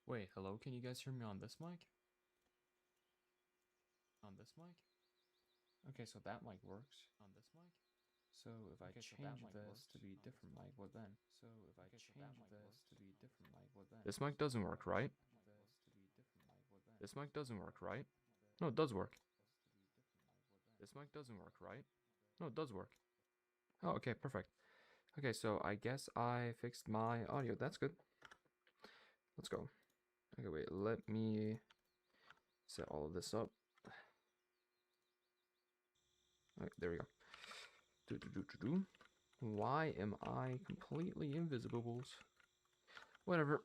Wait, hello? Can you guys hear me on this mic? On this mic? Okay, so that mic works. On this mic? So if I change this to be different mic, what then? So if I change this to be different mic, what then? This mic doesn't work, right? This mic doesn't work, right? No, it does work. This mic doesn't work, right? No, it does work. Oh, okay, perfect. Okay, so I guess I fixed my audio. That's good. Let's go. Okay, wait, let me set all of this up. Okay, there we go. Why am I completely invisible? Whatever.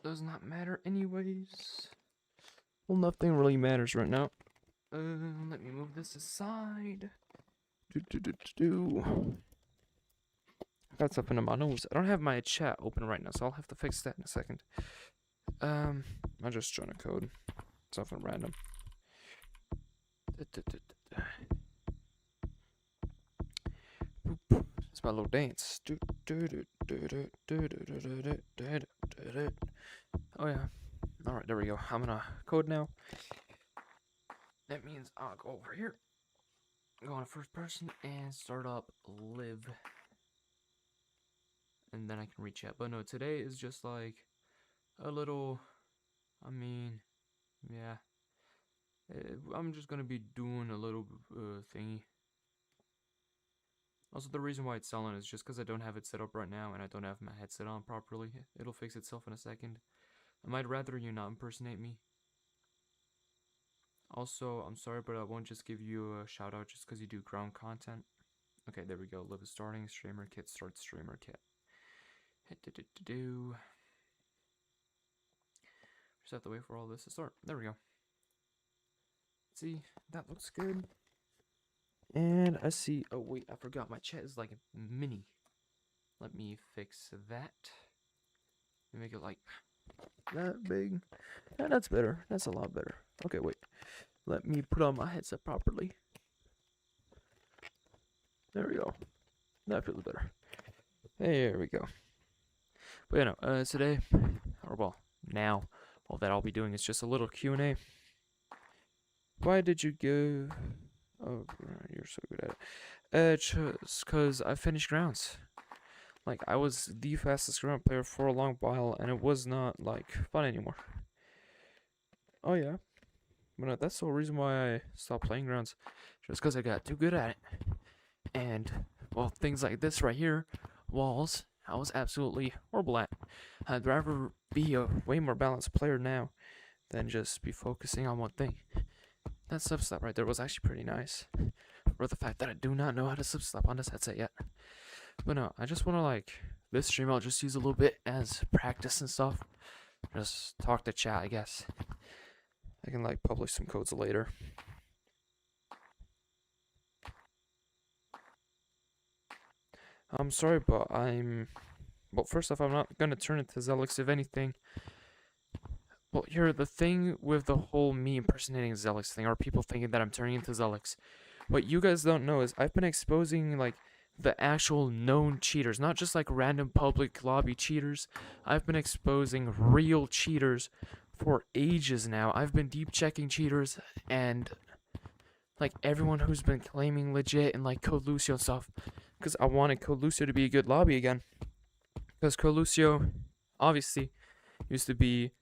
Does not matter anyways. Well, nothing really matters right now. Let me move this aside. I got something in my nose. I don't have my chat open right now, so I'll have to fix that in a second. I'm just trying to code something random. It's my little dance. Oh yeah. Alright, there we go. I'm gonna code now. That means I'll go over here, go on first person, and start up live. And then I can reach out. But no, today is just like a little, yeah. I'm just gonna be doing a little thingy. Also, the reason why it's silent is just because I don't have it set up right now and I don't have my headset on properly. It'll fix itself in a second. I might rather you not impersonate me. Also, I'm sorry, but I won't just give you a shout out just because you do ground content. Okay, there we go. Live is starting. Streamer kit. Start streamer kit. Just have to wait for all this to start. There we go. See, that looks good. And I see. Oh wait, I forgot. My chat is like a mini. Let me fix that. Let me make it like that big. Yeah, that's better. That's a lot better. Okay, wait. Let me put on my headset properly. There we go. That feels better. There we go. But you know, today, or well, now, all that I'll be doing is just a little Q&A. Why did you go? Oh, you're so good at it. Just because I finished grounds. Like, I was the fastest ground player for a long while, and it was not, like, fun anymore. Oh, yeah. But that's the whole reason why I stopped playing grounds. Just because I got too good at it. And, well, things like this right here, walls, I was absolutely horrible at. I'd rather be a way more balanced player now than just be focusing on one thing. That substep right there was actually pretty nice. For the fact that I do not know how to substep on this headset yet. But no, I just want to like, this stream I'll just use a little bit as practice and stuff. Just talk to chat, I guess. I can like publish some codes later. I'm sorry, but well, first off, I'm not gonna turn into Zelix, if anything. Well, here, the thing with the whole me impersonating Zelix thing, or people thinking that I'm turning into Zelix, what you guys don't know is I've been exposing, like, the actual known cheaters, not just, like, random public lobby cheaters. I've been exposing real cheaters for ages now. I've been deep checking cheaters, and, like, everyone who's been claiming legit and, like, Code Lucio and stuff, because I wanted Code Lucio to be a good lobby again. Because Code Lucio, obviously, used to be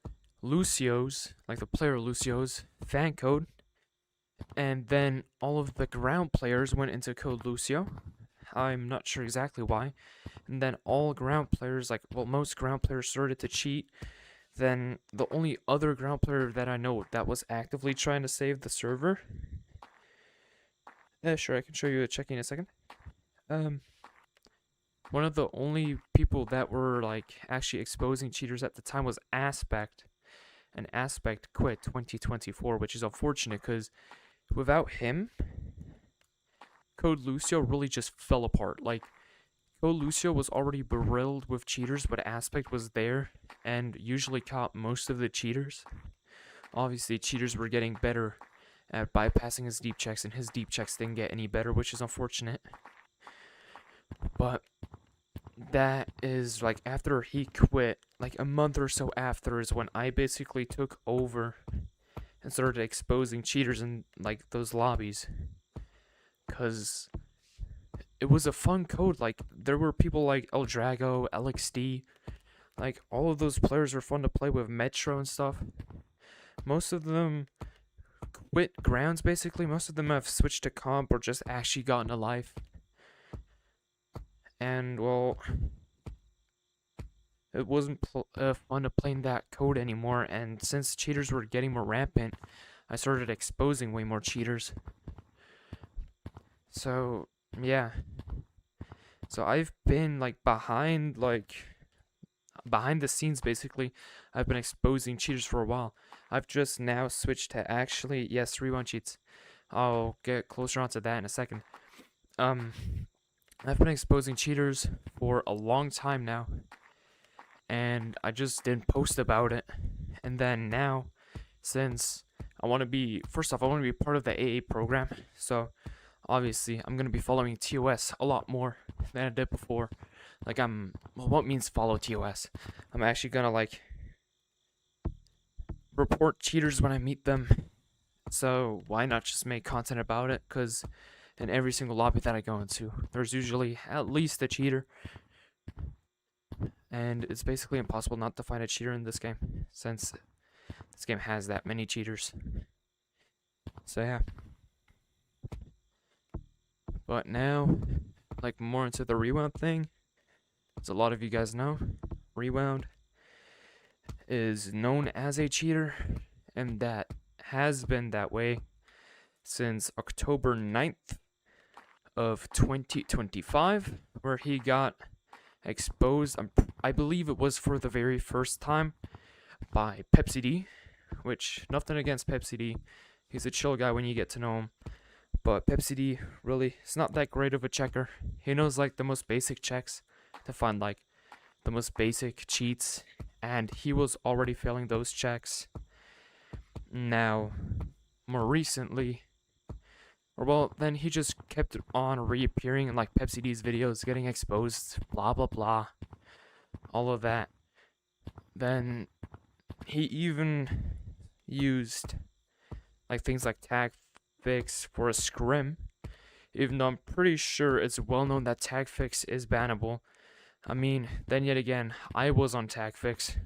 Lucio's, like the player Lucio's, fan code. And then all of the ground players went into Code Lucio. I'm not sure exactly why. And then all ground players, like, well, most ground players started to cheat. Then the only other ground player that I know that was actively trying to save the server. Sure, I can show you a checking in a second. One of the only people that were, like, actually exposing cheaters at the time was Aspect. And Aspect quit 2024, which is unfortunate because without him, Code Lucio really just fell apart. Like, Code Lucio was already berilled with cheaters, but Aspect was there and usually caught most of the cheaters. Obviously, cheaters were getting better at bypassing his deep checks, and his deep checks didn't get any better, which is unfortunate. But that is like after he quit, like a month or so after is when I basically took over and started exposing cheaters in like those lobbies. Cause it was a fun code. Like there were people like El Drago, LXD, like all of those players were fun to play with. Metro and stuff. Most of them quit grounds basically. Most of them have switched to comp or just actually gotten a life. And well, it wasn't fun to play in that code anymore. And since cheaters were getting more rampant, I started exposing way more cheaters. So yeah, so I've been like behind the scenes basically. I've been exposing cheaters for a while. I've just now switched to actually, yes, rewind cheats. I'll get closer onto that in a second. Um, I've been exposing cheaters for a long time now, and I just didn't post about it. And then now, since I want to be, first off, I want to be part of the AA program, so obviously I'm going to be following TOS a lot more than I did before. Like, well, what means follow TOS? I'm actually going to, like, report cheaters when I meet them. So why not just make content about it? Because in every single lobby that I go into, there's usually at least a cheater. And it's basically impossible not to find a cheater in this game, since this game has that many cheaters. So yeah. But now, like, more into the rewound thing. As a lot of you guys know, rewound is known as a cheater, and that has been that way since October 9th of 2025, where he got exposed. I believe it was for the very first time by Pepsi D, which, nothing against Pepsi D. He's a chill guy when you get to know him. But Pepsi D really is not that great of a checker. He knows like the most basic checks to find like the most basic cheats, and he was already failing those checks. Now, more recently, or well, then he just kept on reappearing in like Pepsi D's videos, getting exposed, blah blah blah, all of that. Then he even used like things like tag fix for a scrim, even though I'm pretty sure it's well known that tag fix is bannable. I mean, then yet again, I was on tag fix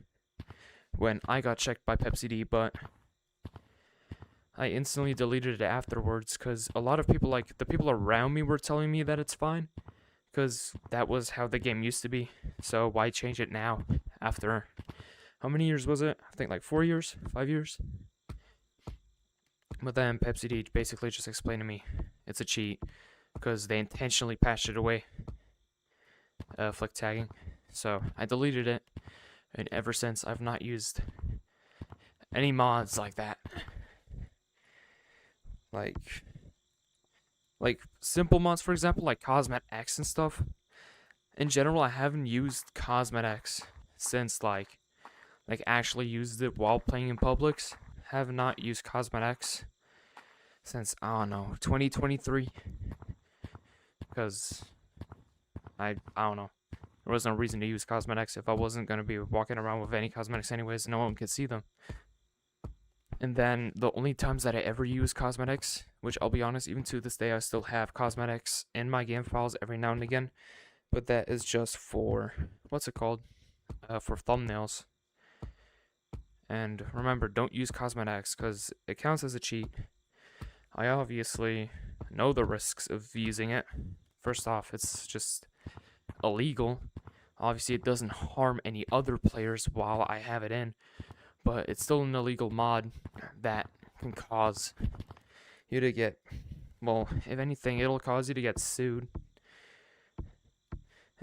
when I got checked by Pepsi D, but I instantly deleted it afterwards because a lot of people, like the people around me, were telling me that it's fine because that was how the game used to be. So why change it now after how many years was it? I think like 4 years, 5 years. But then Pepsi D basically just explained to me it's a cheat because they intentionally patched it away, flick tagging. So I deleted it, and ever since I've not used any mods like that. Like simple mods, for example, like Cosmet X and stuff. In general, I haven't used Cosmet X since like actually used it while playing in Publix. Have not used Cosmet X since, I don't know, 2023. Because I don't know. There was no reason to use Cosmet X if I wasn't going to be walking around with any cosmetics anyways. No one could see them. And then the only times that I ever use cosmetics, which I'll be honest, even to this day, I still have cosmetics in my game files every now and again. But that is just for, what's it called? For thumbnails. And remember, don't use cosmetics because it counts as a cheat. I obviously know the risks of using it. First off, it's just illegal. Obviously, it doesn't harm any other players while I have it in, but it's still an illegal mod that can cause you to get, well, if anything, it'll cause you to get sued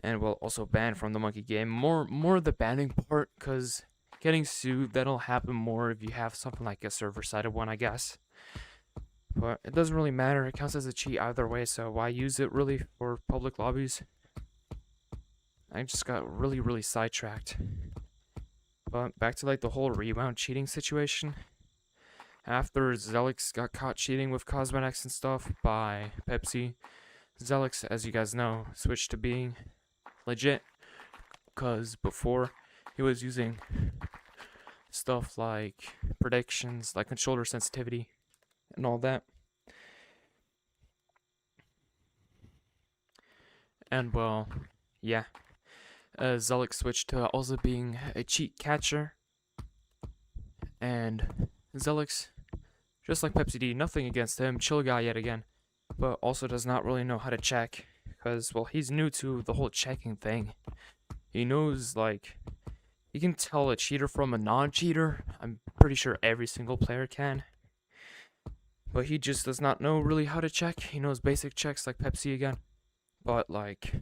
and will also ban from the monkey game. More the banning part, because getting sued, that'll happen more if you have something like a server-sided one, I guess. But it doesn't really matter. It counts as a cheat either way, so why use it really for public lobbies? I just got really sidetracked. But back to like the whole rewound cheating situation. After Zelix got caught cheating with cosmetics and stuff by Pepsi, Zelix, as you guys know, switched to being legit. because before he was using stuff like predictions, like controller sensitivity, and all that. And well, yeah. Zelik switched to also being a cheat catcher. And Zelik's, just like Pepsi D, nothing against him, chill guy yet again, but also does not really know how to check, because, well, he's new to the whole checking thing. He knows, like, he can tell a cheater from a non-cheater. I'm pretty sure every single player can. But he just does not know really how to check. He knows basic checks like Pepsi again. But, like,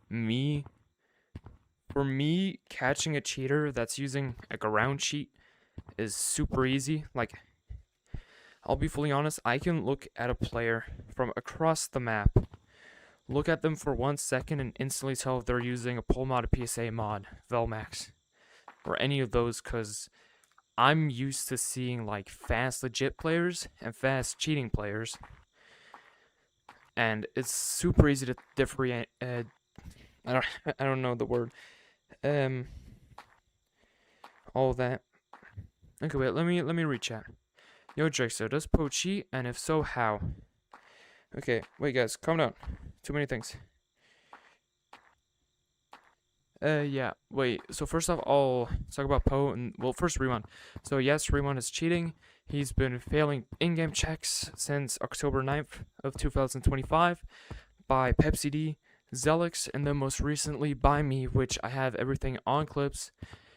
for me, catching a cheater that's using like a round cheat is super easy. Like, I'll be fully honest, I can look at a player from across the map, look at them for 1 second, and instantly tell if they're using a pull mod, a PSA mod, Velmax, or any of those, because I'm used to seeing like fast legit players and fast cheating players. And it's super easy to differentiate. I don't know the word. All that. Okay, wait. Let me read chat. Yo, Drexo, does Poe cheat? And if so, how? Okay, wait, guys, calm down. Too many things. Yeah. Wait. So first off, I'll talk about Poe, and well, first Remon. So yes, Remon is cheating. He's been failing in-game checks since October 9th of 2025 by Pepsi D, Zelix, and then most recently by me, which I have everything on clips.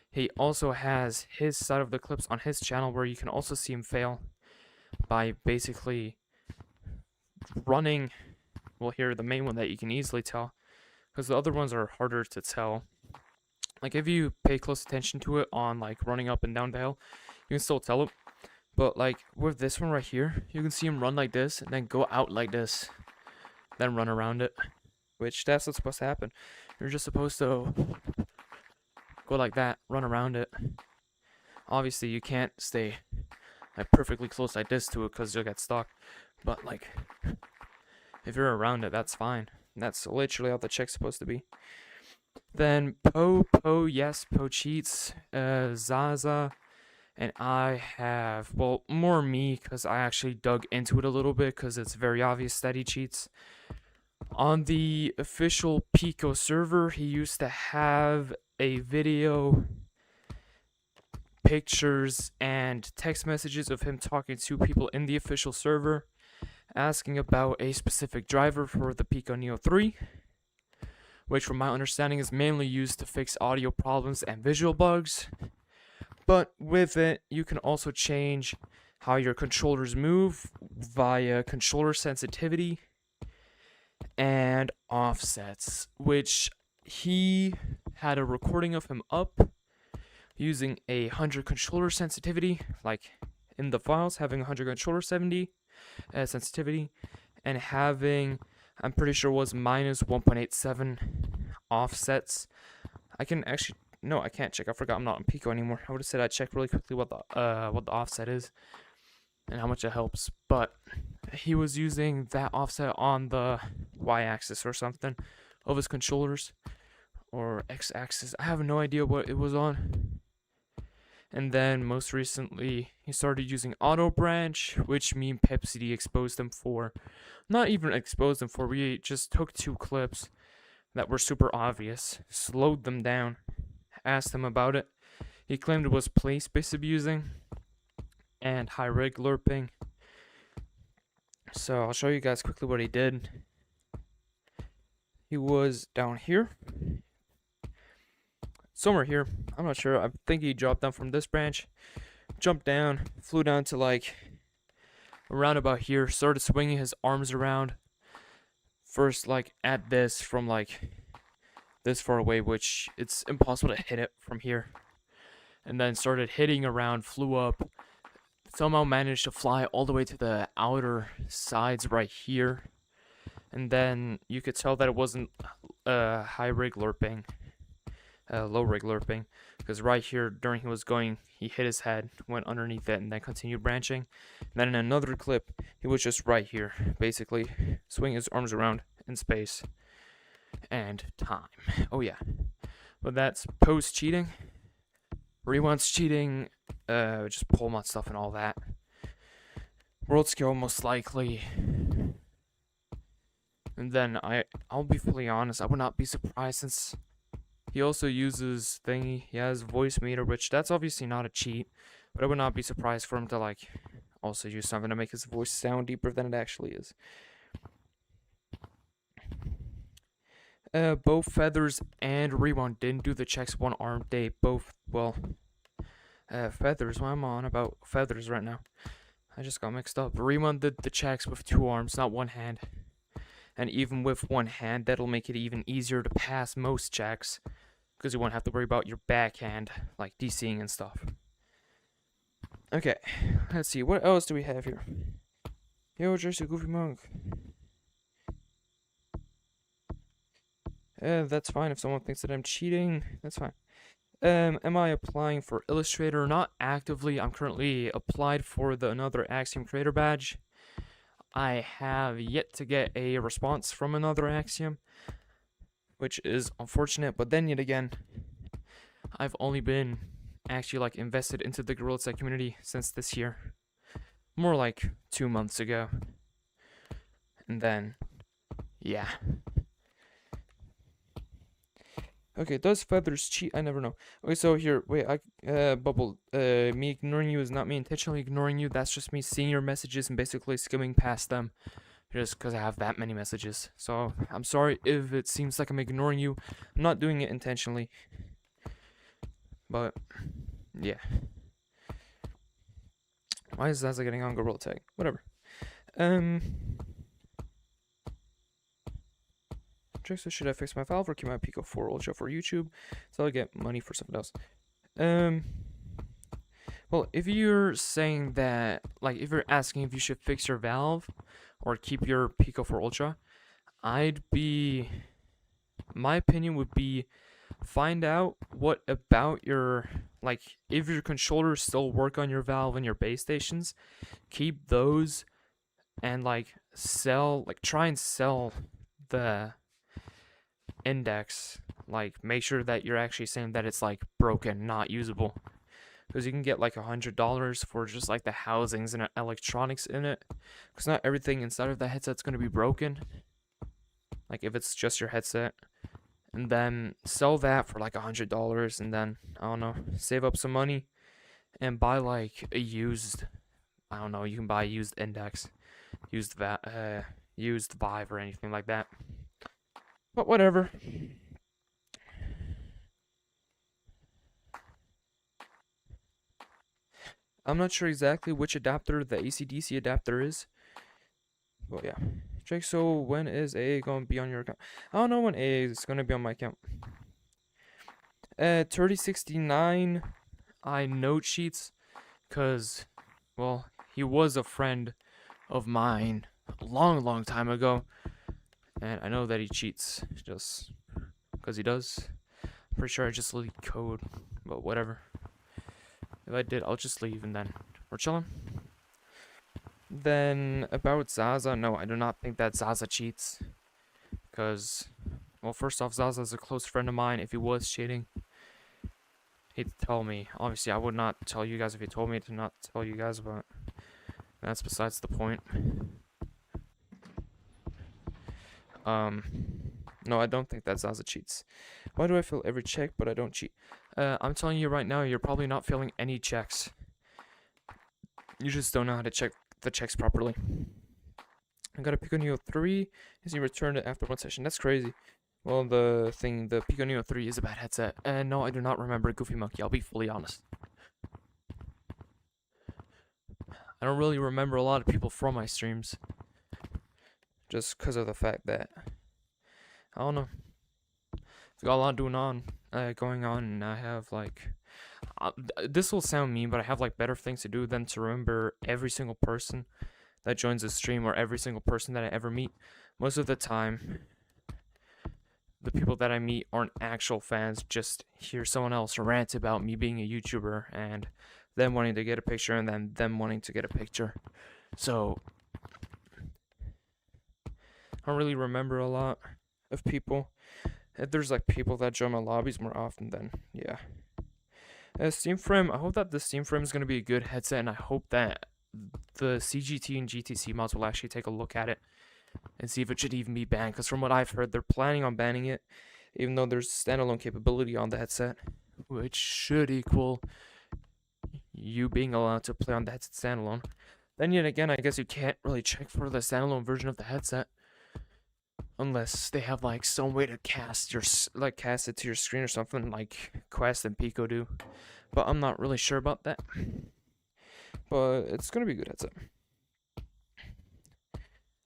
He also has his side of the clips on his channel where you can also see him fail by basically running. Well, here, the main one that you can easily tell, because the other ones are harder to tell. Like, if you pay close attention to it on, like, running up and down the hill, you can still tell it. But, like, with this one right here, you can see him run like this, and then go out like this, then run around it, which that's what's supposed to happen. You're just supposed to go like that, run around it. Obviously, you can't stay, like, perfectly close like this to it, because you'll get stuck. But, like, if you're around it, that's fine. That's literally how the check's supposed to be. Then Poe, yes, Poe cheats. Zaza and I have, well, more me, because I actually dug into it a little bit, because it's very obvious that he cheats. On the official Pico server, he used to have a video, pictures, and text messages of him talking to people in the official server, asking about a specific driver for the Pico Neo 3, which from my understanding is mainly used to fix audio problems and visual bugs. But with it, you can also change how your controllers move via controller sensitivity and offsets, which he had a recording of him up using 100 controller sensitivity, like in the files, having 100 controller sensitivity, and having, I'm pretty sure was minus 1.87 offsets. I can actually, no, I can't check. I forgot I'm not on Pico anymore. I would have said I'd check really quickly what the offset is and how much it helps. But he was using that offset on the y-axis or something of his controllers, or x-axis. I have no idea what it was on. And then most recently, he started using Auto Branch, which me and Pepsi D exposed him for. Not even exposed him for, we just took 2 clips that were super obvious, slowed them down, asked him about it. He claimed it was place-based abusing and high rig lerping. So I'll show you guys quickly what he did. He was down here, somewhere here, I'm not sure. I think he dropped down from this branch, jumped down, flew down to like around about here, started swinging his arms around. First, like at this from like this far away, which it's impossible to hit it from here. And then started hitting around, flew up, somehow managed to fly all the way to the outer sides right here. And then you could tell that it wasn't high rig lerping, low rig lerping, because right here during he was going, he hit his head, went underneath it, and then continued branching. And then in another clip, he was just right here, basically swinging his arms around in space. and time. Oh yeah, but that's post cheating. Rewants cheating, just pull mod stuff and all that. World skill most likely. And then I'll be fully honest, I would not be surprised since he also uses thingy. He has voice meter, which that's obviously not a cheat, but I would not be surprised for him to like also use something to make his voice sound deeper than it actually is. Both Feathers and Rewind didn't do the checks one arm. They both, well, Feathers, why am I on about Feathers right now? I just got mixed up. Rewind did the checks with 2 arms, not 1 hand. And even with 1 hand, that'll make it even easier to pass most checks, because you won't have to worry about your backhand, like DCing and stuff. Okay, let's see, what else do we have here? Yo, Jersey Goofy Monk. That's fine if someone thinks that I'm cheating, that's fine. Am I applying for Illustrator? Not actively. I'm currently applied for another Axiom Creator badge. I have yet to get a response from another Axiom, which is unfortunate, but then yet again, I've only been actually like invested into the Gorilla Tag community since this year. More like 2 months ago. And then, yeah. Okay, does Feathers cheat? I never know. Okay, so here, wait, Bubble, me ignoring you is not me intentionally ignoring you. That's just me seeing your messages and basically skimming past them. Just because I have that many messages. So, I'm sorry if it seems like I'm ignoring you. I'm not doing it intentionally. But, yeah. Why is Zaza getting on Gorilla Tag? Whatever. So should I fix my valve or keep my Pico 4 Ultra for YouTube so I get money for something else? Well, if you're saying that, like, if you're asking if you should fix your valve or keep your Pico 4 Ultra, my opinion would be find out what about your, like, if your controllers still work on your valve and your base stations, keep those and, like, try and sell the index, like make sure that you're actually saying that it's like broken, not usable, because you can get like $100 for just like the housings and electronics in it, because not everything inside of the headset's going to be broken, like if it's just your headset, and then sell that for like $100, and then I don't know, save up some money and buy like a used, I don't know, you can buy used index, used Vive or anything like that. But whatever. I'm not sure exactly which adapter the AC/DC adapter is. But yeah. Jake, so when is AA going to be on your account? I don't know when AA is going to be on my account. 3069, I note sheets, because, well, he was a friend of mine a long time ago. And I know that he cheats just because he does. I'm pretty sure I just leaked code, but whatever. If I did, I'll just leave and then we're chilling. Then about Zaza, no, I do not think that Zaza cheats. Because, well, first off, Zaza's a close friend of mine. If he was cheating, he'd tell me. Obviously, I would not tell you guys if he told me to not tell you guys, but that's besides the point. No, I don't think that Zaza cheats. Why do I fail every check, but I don't cheat? I'm telling you right now, you're probably not failing any checks. You just don't know how to check the checks properly. I got a Pico Neo 3. Is he returned it after 1 session? That's crazy. Well, the Pico Neo 3 is a bad headset. No, I do not remember Goofy Monkey. I'll be fully honest. I don't really remember a lot of people from my streams. Just because of the fact that, I don't know. I've got a lot going on, and I have, like, this will sound mean, but I have, like, better things to do than to remember every single person that joins the stream or every single person that I ever meet. Most of the time, the people that I meet aren't actual fans, just hear someone else rant about me being a YouTuber and them wanting to get a picture and then them wanting to get a picture. So, I don't really remember a lot. of people. If there's like people that join my lobbies more often, then yeah. Steam Frame, I hope that the Steam Frame is going to be a good headset, and I hope that the CGT and GTC mods will actually take a look at it and see if it should even be banned. Because from what I've heard, they're planning on banning it, even though there's standalone capability on the headset, which should equal you being allowed to play on the headset standalone. Then yet again, I guess you can't really check for the standalone version of the headset unless they have like some way to cast it to your screen or something like Quest and Pico do. But I'm not really sure about that. But it's gonna be a good headset.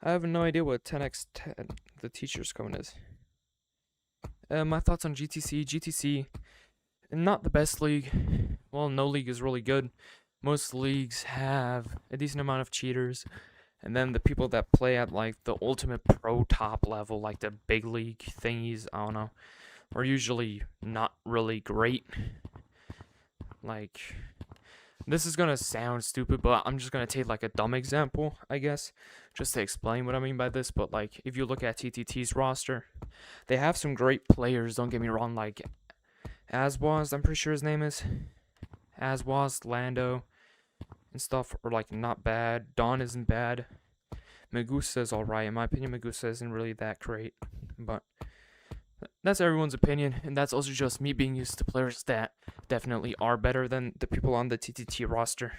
I have no idea what 10x10 the teacher's coming is. My thoughts on GTC. GTC, not the best league. Well, no league is really good. Most leagues have a decent amount of cheaters. And then the people that play at like the ultimate pro top level, like the big league thingies, I don't know, are usually not really great. Like, this is gonna sound stupid, but I'm just gonna take like a dumb example, I guess, just to explain what I mean by this. But like, if you look at TTT's roster, they have some great players, don't get me wrong, like Aswaz, I'm pretty sure his name is Aswaz, Lando, and stuff are like not bad. Dawn isn't bad. Megusa is alright. In my opinion, Megusa isn't really that great. But that's everyone's opinion, and that's also just me being used to players that definitely are better than the people on the TTT roster.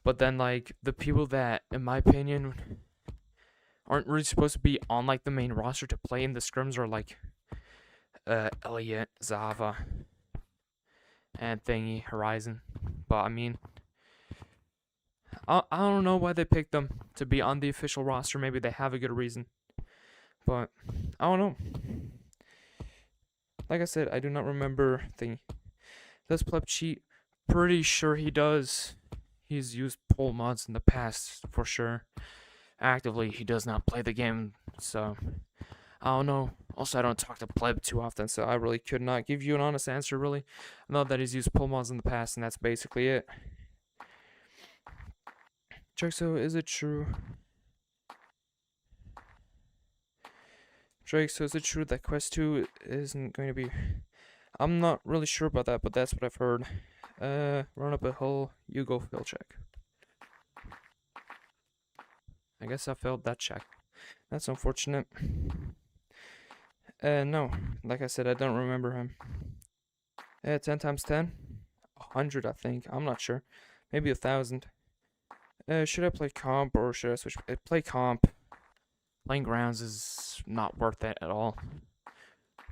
But then, like, the people that, in my opinion, aren't really supposed to be on, like, the main roster to play in the scrims are, like, Elliot, Zava, and Thingy, Horizon. But, I mean, I don't know why they picked them to be on the official roster. Maybe they have a good reason. But, I don't know. Like I said, I do not remember Thingy. Does Pleb cheat? Pretty sure he does. He's used poll mods in the past, for sure. Actively, he does not play the game, so I don't know. Also, I don't talk to Pleb too often, so I really could not give you an honest answer, really. I know that he's used poll mods in the past, and that's basically it. So is it true? Drake, so is it true that Quest 2 isn't going to be... I'm not really sure about that, but that's what I've heard. Run up a hill, you go fail check. I guess I failed that check. That's unfortunate. No, like I said, I don't remember him. 10 times 10? 100, I think. I'm not sure. Maybe 1,000. Should I play comp or should I switch? Play comp. Playing grounds is not worth it at all.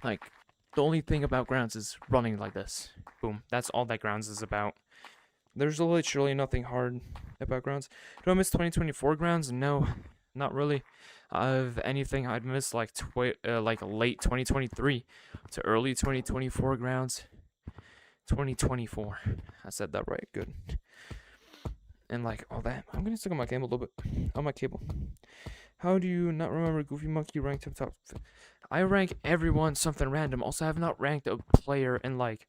Like, the only thing about grounds is running like this. Boom. That's all that grounds is about. There's literally nothing hard about grounds. Do I miss 2024 grounds? No, not really. Of anything, I'd miss like late 2023 to early 2024 grounds. 2024. I said that right. Good. And like all that. I'm gonna stick on my cable a little bit. On my cable. How do you not remember Goofy Monkey ranked him top? I rank everyone something random. Also, I have not ranked a player in like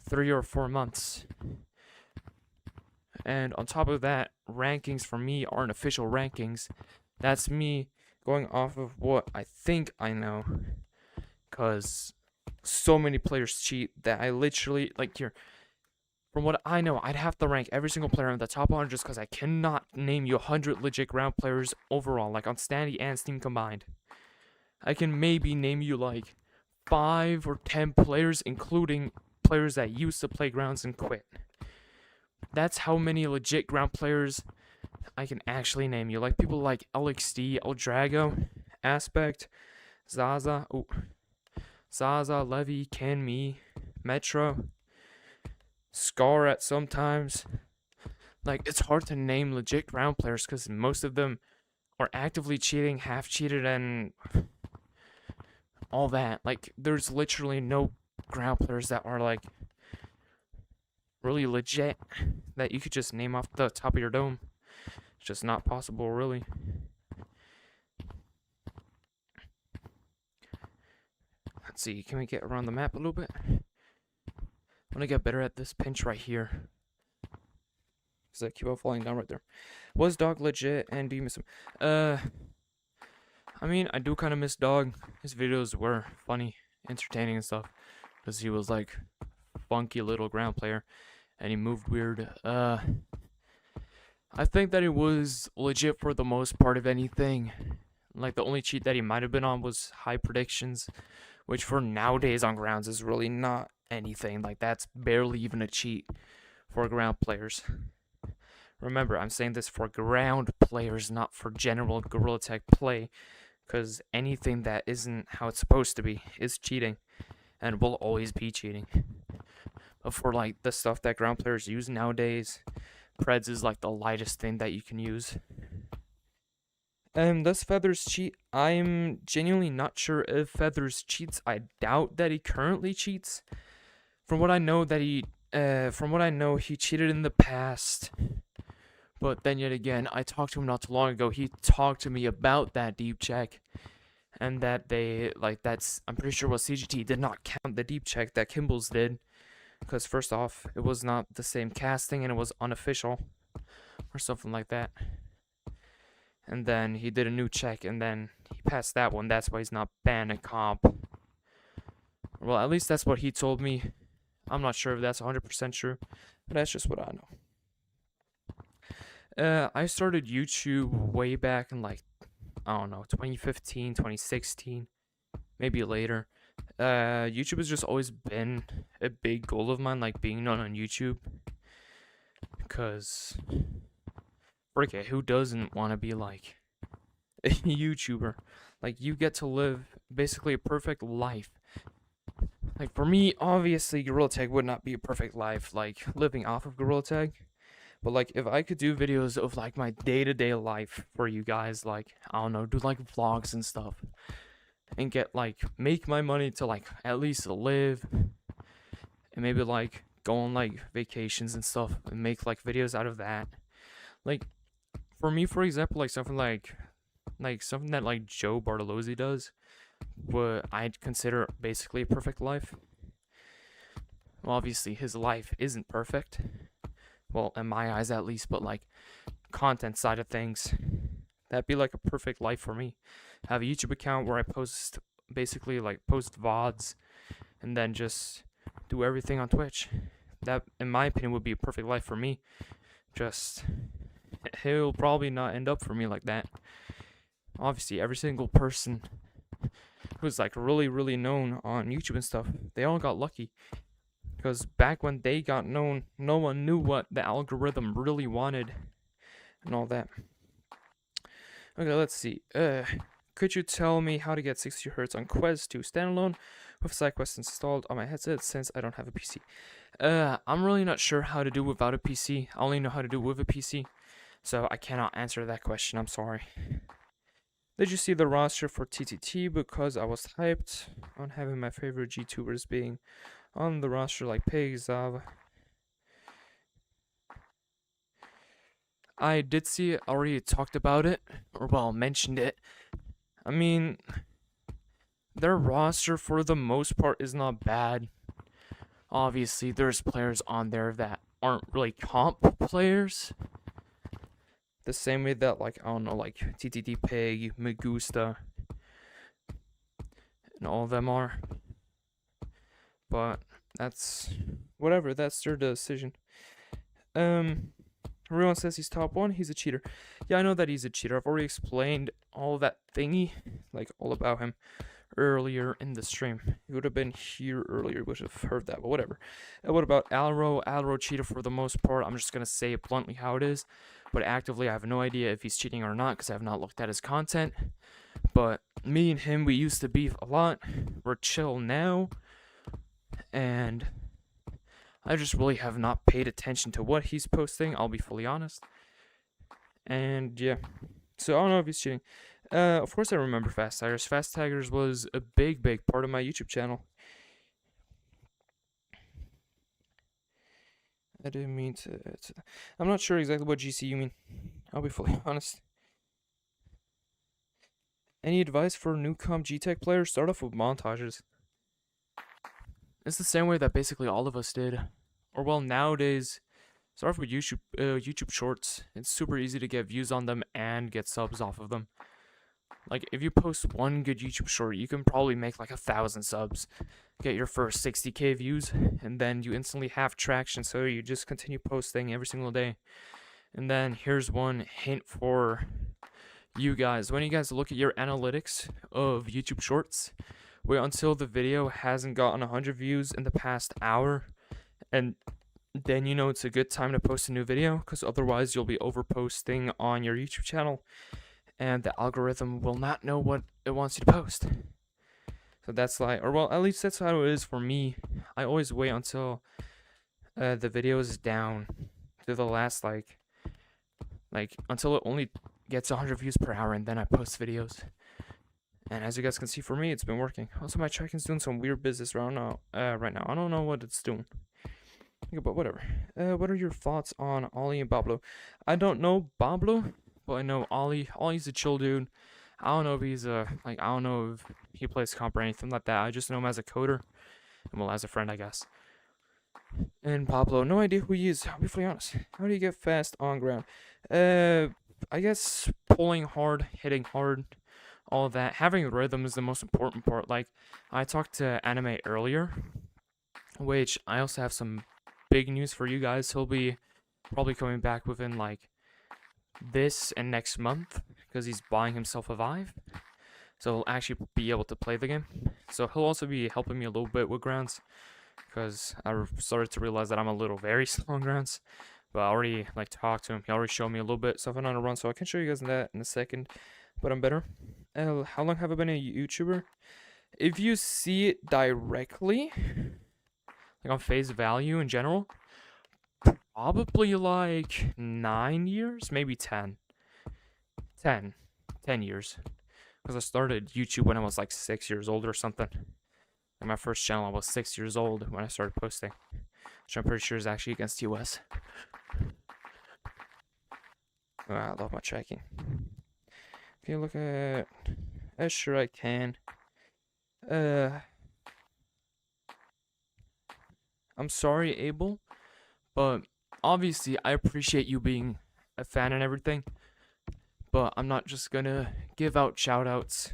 3 or 4 months. And on top of that, rankings for me aren't official rankings. That's me going off of what I think I know. Because so many players cheat that I literally, like, here, from what I know, I'd have to rank every single player in the top 100 just because I cannot name you 100 legit ground players overall, like on Standy and Steam combined. I can maybe name you like 5 or 10 players, including players that used to play grounds and quit. That's how many legit ground players I can actually name you. Like people like LXD, Eldrago, Aspect, Zaza, Levy, Can Me, Metro, Scar at sometimes. Like, it's hard to name legit ground players because most of them are actively cheating, half cheated, and all that. Like, there's literally no ground players that are like really legit that you could just name off the top of your dome. It's just not possible, really. Let's see, can we get around the map a little bit? I'm gonna get better at this pinch right here, because I keep on falling down right there. Was Dog legit, and do you miss him? I mean, I do kind of miss Dog. His videos were funny, entertaining, and stuff, because he was like funky little ground player, and he moved weird. I think that he was legit for the most part of anything. Like the only cheat that he might have been on was high predictions, which for nowadays on grounds is really not anything. Like that's barely even a cheat for ground players. Remember, I'm saying this for ground players, not for general Gorilla Tag play, because anything that isn't how it's supposed to be is cheating, and will always be cheating. But for like the stuff that ground players use nowadays, Preds is like the lightest thing that you can use. Does Feathers cheat? I'm genuinely not sure if Feathers cheats. I doubt that he currently cheats. From what I know, he cheated in the past. But then yet again, I talked to him not too long ago. He talked to me about that deep check, and that I'm pretty sure CGT did not count the deep check that Kimball's did, because first off, it was not the same casting and it was unofficial, or something like that. And then he did a new check, and then he passed that one. That's why he's not banned in comp. Well, at least that's what he told me. I'm not sure if that's 100% true, but that's just what I know. I started YouTube way back in 2015, 2016, maybe later. YouTube has just always been a big goal of mine, like being known on YouTube. Because, frick it, who doesn't want to be like a YouTuber? Like, you get to live basically a perfect life. Like, for me, obviously, Gorilla Tag would not be a perfect life, like, living off of Gorilla Tag. But, like, if I could do videos of, like, my day-to-day life for you guys, like, I don't know, do, like, vlogs and stuff, and get, like, make my money to, like, at least live, and maybe, like, go on, like, vacations and stuff, and make, like, videos out of that. Like, for me, for example, like, something that, like, Joe Bartolozzi does, what I'd consider basically a perfect life. Well, obviously, his life isn't perfect. Well, in my eyes at least, but like content side of things, that'd be like a perfect life for me. I have a YouTube account where I post VODs and then just do everything on Twitch. That, in my opinion, would be a perfect life for me. Just, he'll probably not end up for me like that. Obviously, every single person who's like really, really known on YouTube and stuff, they all got lucky. Because back when they got known, no one knew what the algorithm really wanted and all that. Okay, let's see. Could you tell me how to get 60 Hz on Quest 2 standalone with SideQuest installed on my headset since I don't have a PC? I'm really not sure how to do without a PC. I only know how to do with a PC, so I cannot answer that question. I'm sorry. Did you see the roster for TTT? Because I was hyped on having my favorite GTubers being on the roster, like Pig, Zav. I did see it, already talked about it, or well, mentioned it. I mean, their roster for the most part is not bad. Obviously, there's players on there that aren't really comp players. The same way that, like, I don't know, like TTT Pig, Magusta, and all of them are. But that's whatever, that's their decision. Everyone says he's top 1, he's a cheater. Yeah, I know that he's a cheater. I've already explained all that thingy, like all about him, earlier in the stream. He would have been here earlier, would have heard that, but whatever. And what about Alro? Alro cheater for the most part. I'm just going to say it bluntly how it is. But actively, I have no idea if he's cheating or not because I have not looked at his content. But me and him, we used to beef a lot. We're chill now. And I just really have not paid attention to what he's posting, I'll be fully honest. And yeah, so I don't know if he's cheating. Of course I remember Fast Taggers. Fast Taggers was a big part of my YouTube channel. I didn't mean to. I'm not sure exactly what GC you mean. I'll be fully honest. Any advice for new comp G-Tech players? Start off with montages. It's the same way that basically all of us did. Or well, nowadays, start off with YouTube Shorts. It's super easy to get views on them and get subs off of them. like if you post one good YouTube short, you can probably make like 1,000 subs, get your first 60K views, and then you instantly have traction. So you just continue posting every single day. And then here's one hint for you guys. When you guys look at your analytics of YouTube Shorts, wait until the video hasn't gotten 100 views in the past hour, and then you know it's a good time to post a new video, because otherwise you'll be overposting on your YouTube channel, and the algorithm will not know what it wants you to post. So that's like, or well, at least that's how it is for me. I always wait until the video is down to the last like until it only gets 100 views per hour, and then I post videos. And as you guys can see, for me, it's been working. Also, my check-in's doing some weird business right now. I don't know what it's doing. But whatever. What are your thoughts on Ollie and Pablo? I don't know Pablo, but I know Ollie. Ollie's a chill dude. I don't know if he's I don't know if he plays comp or anything like that. I just know him as a coder, and well, as a friend, I guess. And Pablo, no idea who he is. I'll be fully honest. How do you get fast on ground? I guess pulling hard, hitting hard, all of that. Having rhythm is the most important part. Like, I talked to Anime earlier, which I also have some big news for you guys. He'll be probably coming back within like this and next month, because he's buying himself a Vive, so he'll actually be able to play the game. So he'll also be helping me a little bit with grounds, because I started to realize that I'm a little very slow on grounds. But I already like talked to him. He already showed me a little bit stuff on a run, so I can show you guys that in a second. But I'm better. How long have I been a YouTuber? If you see it directly, like on face value in general, probably like 9 years, maybe 10. 10 years. Because I started YouTube when I was like 6 years old or something. And my first channel, I was 6 years old when I started posting, which I'm pretty sure is actually against US. Oh, I love my tracking. Can you look at... sure I can. I'm sorry, Abel, but obviously I appreciate you being a fan and everything, but I'm not just gonna give out shoutouts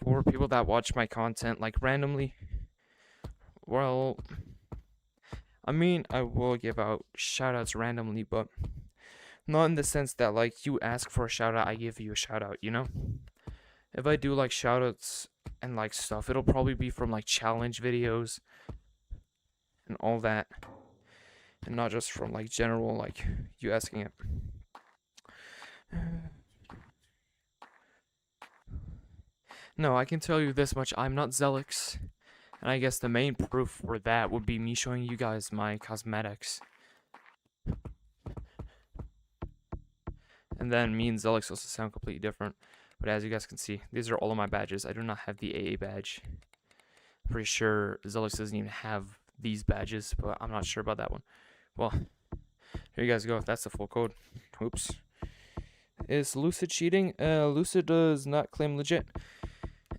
for people that watch my content like randomly. Well, I mean, I will give out shoutouts randomly, but not in the sense that like you ask for a shoutout, I give you a shoutout, you know? If I do like shoutouts and like stuff, it'll probably be from like challenge videos and all that, and not just from like general like you asking it. No, I can tell you this much, I'm not Zelix, and I guess the main proof for that would be me showing you guys my cosmetics. And then me and Zelix also sound completely different. But as you guys can see, these are all of my badges. I do not have the AA badge. I'm pretty sure Zelix doesn't even have these badges, but I'm not sure about that one. Well, here you guys go. That's the full code. Oops. Is Lucid cheating? Lucid does not claim legit.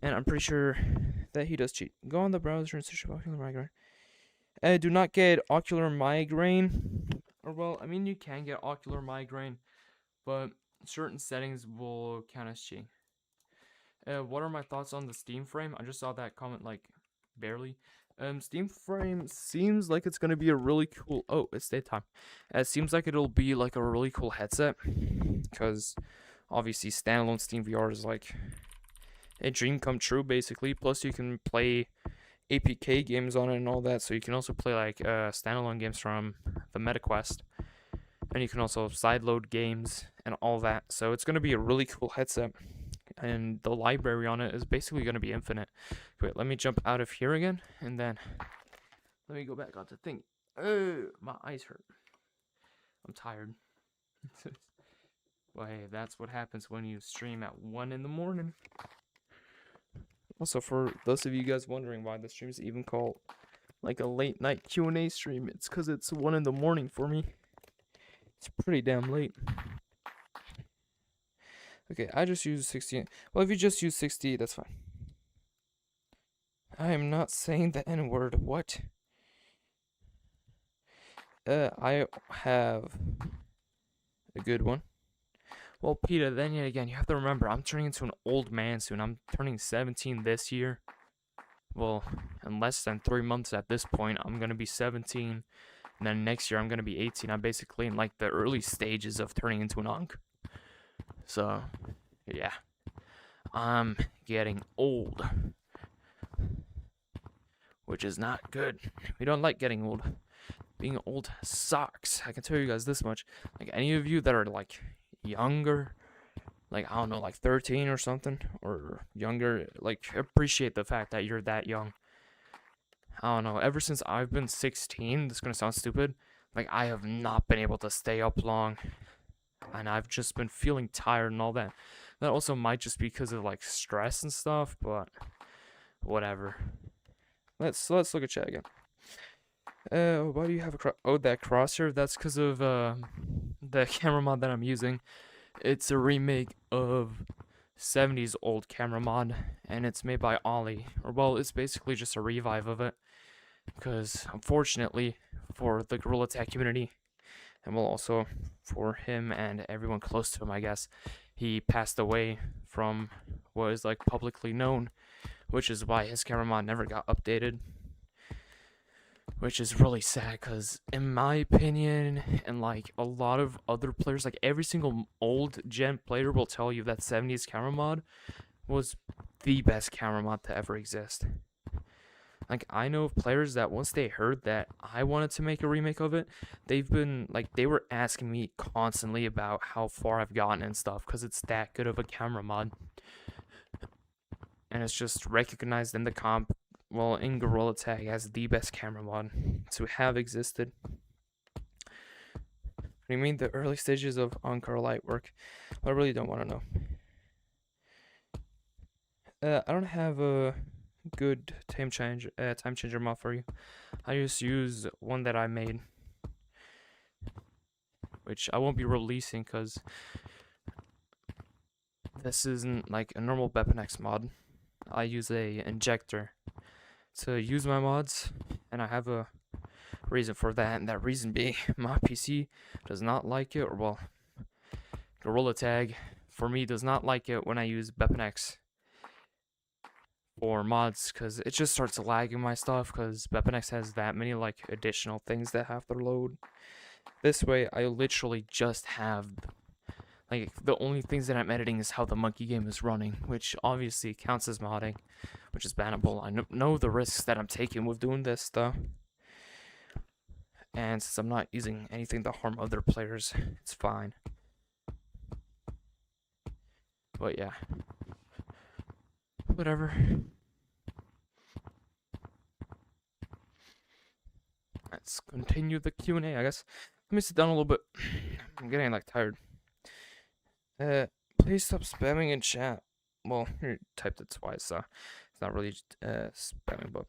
And I'm pretty sure that he does cheat. Go on the browser and search ocular migraine. Do not get ocular migraine. Or well, I mean you can get ocular migraine, but certain settings will count as cheating. What are my thoughts on the Steam frame? I just saw that comment like barely. Steam frame seems like it's gonna be a really cool. Oh, it's daytime. It seems like it'll be like a really cool headset, because obviously standalone Steam VR is like a dream come true basically. Plus you can play APK games on it and all that, so you can also play like standalone games from the MetaQuest. And you can also sideload games and all that. So it's going to be a really cool headset. And the library on it is basically going to be infinite. Wait, let me jump out of here again. And then let me go back onto thing. Oh, my eyes hurt. I'm tired. Well, hey, that's what happens when you stream at 1 in the morning. Also, for those of you guys wondering why the stream is even called like a late night Q&A stream, it's because it's 1 in the morning for me. It's pretty damn late. Okay, I just used 60. Well, if you just use 60, that's fine. I am not saying the N-word. What? I have a good one. Well, Peter, then yet again, you have to remember, I'm turning into an old man soon. I'm turning 17 this year. Well, in less than 3 months at this point, I'm gonna be 17. And then next year, I'm gonna be 18. I'm basically in like the early stages of turning into an unk. So, yeah. I'm getting old. Which is not good. We don't like getting old. Being old sucks. I can tell you guys this much. Like, any of you that are like younger, like, I don't know, like 13 or something, or younger, like, appreciate the fact that you're that young. I don't know, ever since I've been 16, this is gonna sound stupid, like, I have not been able to stay up long, and I've just been feeling tired and all that. That also might just be because of, like, stress and stuff, but whatever. Let's look at chat again. Why do you have that crosshair? That's because of, the camera mod that I'm using. It's a remake of 70s old camera mod, and it's made by Ollie. Or, well, it's basically just a revive of it. Because, unfortunately, for the Gorilla Tag community, and well, also for him and everyone close to him, I guess, he passed away from what is, like, publicly known, which is why his camera mod never got updated. Which is really sad, because in my opinion, and like a lot of other players, like every single old gen player will tell you that 70s camera mod was the best camera mod to ever exist. Like, I know of players that once they heard that I wanted to make a remake of it, they've been, like, they were asking me constantly about how far I've gotten and stuff, because it's that good of a camera mod. And it's just recognized in the comp, well, in Gorilla Tag as the best camera mod to have existed. What do you mean the early stages of Encore Light work? I really don't want to know. I don't have a good time changer mod for you. I just use one that I made, which I won't be releasing because this isn't like a normal Weapon X mod. I use a injector to use my mods, and I have a reason for that, and that reason being my PC does not like it, or well, Gorilla Tag for me does not like it when I use Weapon X for mods, because it just starts lagging my stuff, because Weapon X has that many like additional things that have to load. This way I literally just have, like, the only things that I'm editing is how the monkey game is running, which obviously counts as modding, which is bannable. I know the risks that I'm taking with doing this, though. And since I'm not using anything to harm other players, it's fine. But yeah. Whatever. Let's continue the Q&A, I guess. Let me sit down a little bit. I'm getting, like, tired. Please stop spamming in chat. Well, you typed it twice, so it's not really spamming, but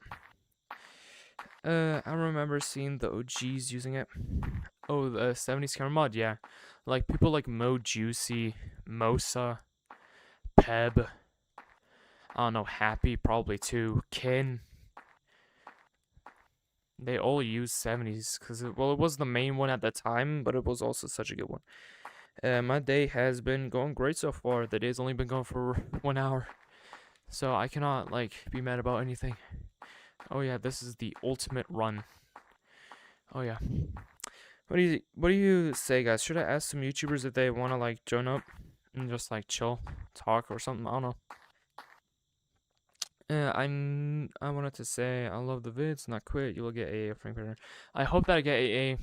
I remember seeing the OGs using it. Oh, the 70s camera mod, yeah. Like, people like Mo Juicy, Mosa, Peb, I don't know, Happy probably too, Kin. They all use 70s, because, well, it was the main one at the time, but it was also such a good one. My day has been going great so far. The day's only been going for 1 hour, so I cannot, like, be mad about anything. Oh yeah, this is the ultimate run. Oh yeah. What do you say, guys? Should I ask some YouTubers if they want to, like, join up and just, like, chill, talk or something? I don't know. I wanted to say I love the vids, not quit. You'll get AA, Frank Peter. I hope that I get AA.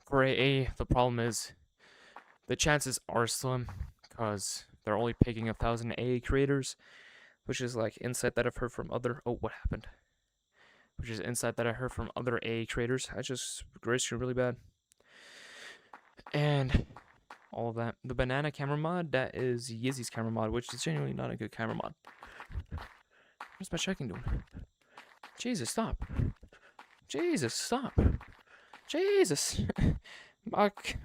For AA, the problem is the chances are slim, because they're only picking 1,000 AA creators, which is, like, insight that I've heard from other. Oh, what happened? Which is insight that I heard from other AA creators. I just gray screen really bad. And all of that. The banana camera mod, that is Yizzy's camera mod, which is genuinely not a good camera mod. What's my checking doing? Jesus, stop. Jesus, stop. Jesus.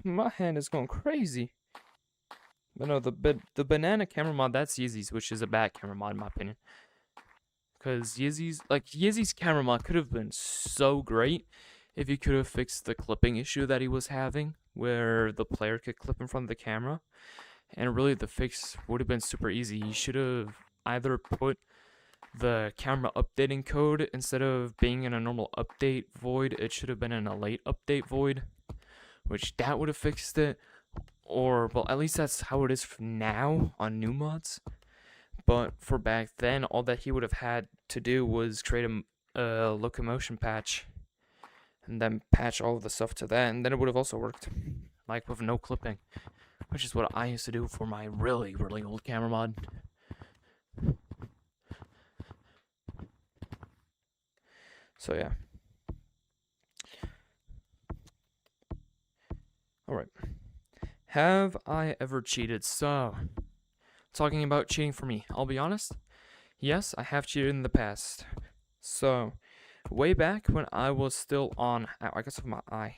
my hand is going crazy. But no, the banana camera mod, that's Yizzy's, which is a bad camera mod in my opinion. Because Yizzy's camera mod could have been so great if he could have fixed the clipping issue that he was having, where the player could clip in front of the camera. And really, the fix would have been super easy. You should have either put the camera updating code instead of being in a normal update void, it should have been in a late update void, which that would have fixed it. Or, well, at least that's how it is now on new mods. But for back then, all that he would have had to do was create a locomotion patch and then patch all of the stuff to that, and then it would have also worked, like with no clipping, which is what I used to do for my really, really old camera mod. So yeah. Alright. Have I ever cheated? So, talking about cheating for me, I'll be honest. Yes, I have cheated in the past. So, way back when I was still on... Ow, I got stuff in my eye.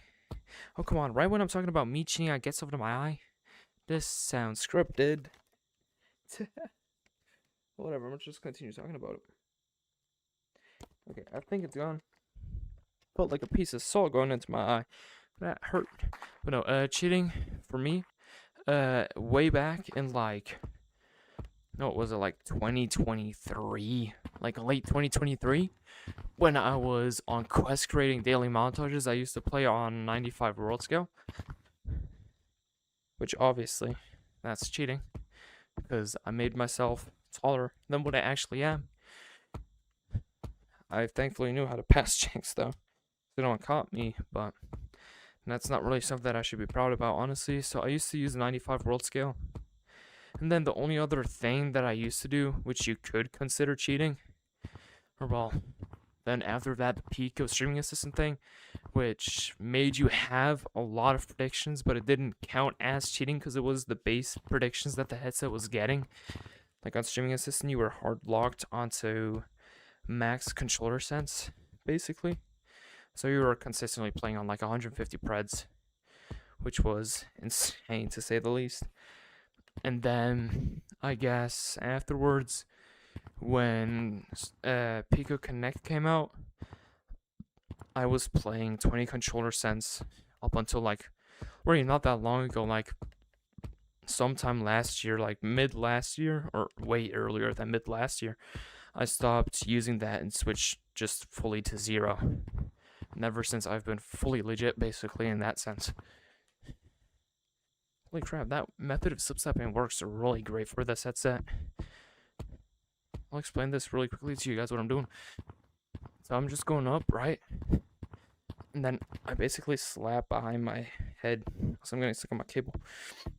Oh, come on. Right when I'm talking about me cheating, I get stuff in my eye? This sounds scripted. Whatever, I'm just continue talking about it. Okay, I think it's gone. Felt like a piece of salt going into my eye. That hurt. But no, cheating for me, way back in like, no, what was it, like 2023? Like late 2023? When I was on quest creating daily montages, I used to play on 95 world scale. Which obviously, that's cheating. Because I made myself taller than what I actually am. I thankfully knew how to pass checks though. They don't caught me, but that's not really something that I should be proud about, honestly. So I used to use 95 world scale. And then the only other thing that I used to do, which you could consider cheating, or well, then after that, the peak of streaming assistant thing, which made you have a lot of predictions, but it didn't count as cheating because it was the base predictions that the headset was getting. Like on streaming assistant, you were hard locked onto max controller sense, basically. So you were consistently playing on like 150 preds, which was insane to say the least. And then, I guess, afterwards, when Pico Connect came out, I was playing 20 controller sense up until like, really not that long ago, like sometime last year, like mid last year, or way earlier than mid last year, I stopped using that and switched just fully to 0. And ever since I've been fully legit, basically, in that sense. Holy crap, that method of slip-stepping works really great for this headset. I'll explain this really quickly to you guys what I'm doing. So I'm just going up, right? And then I basically slap behind my head. So I'm getting stuck on my cable.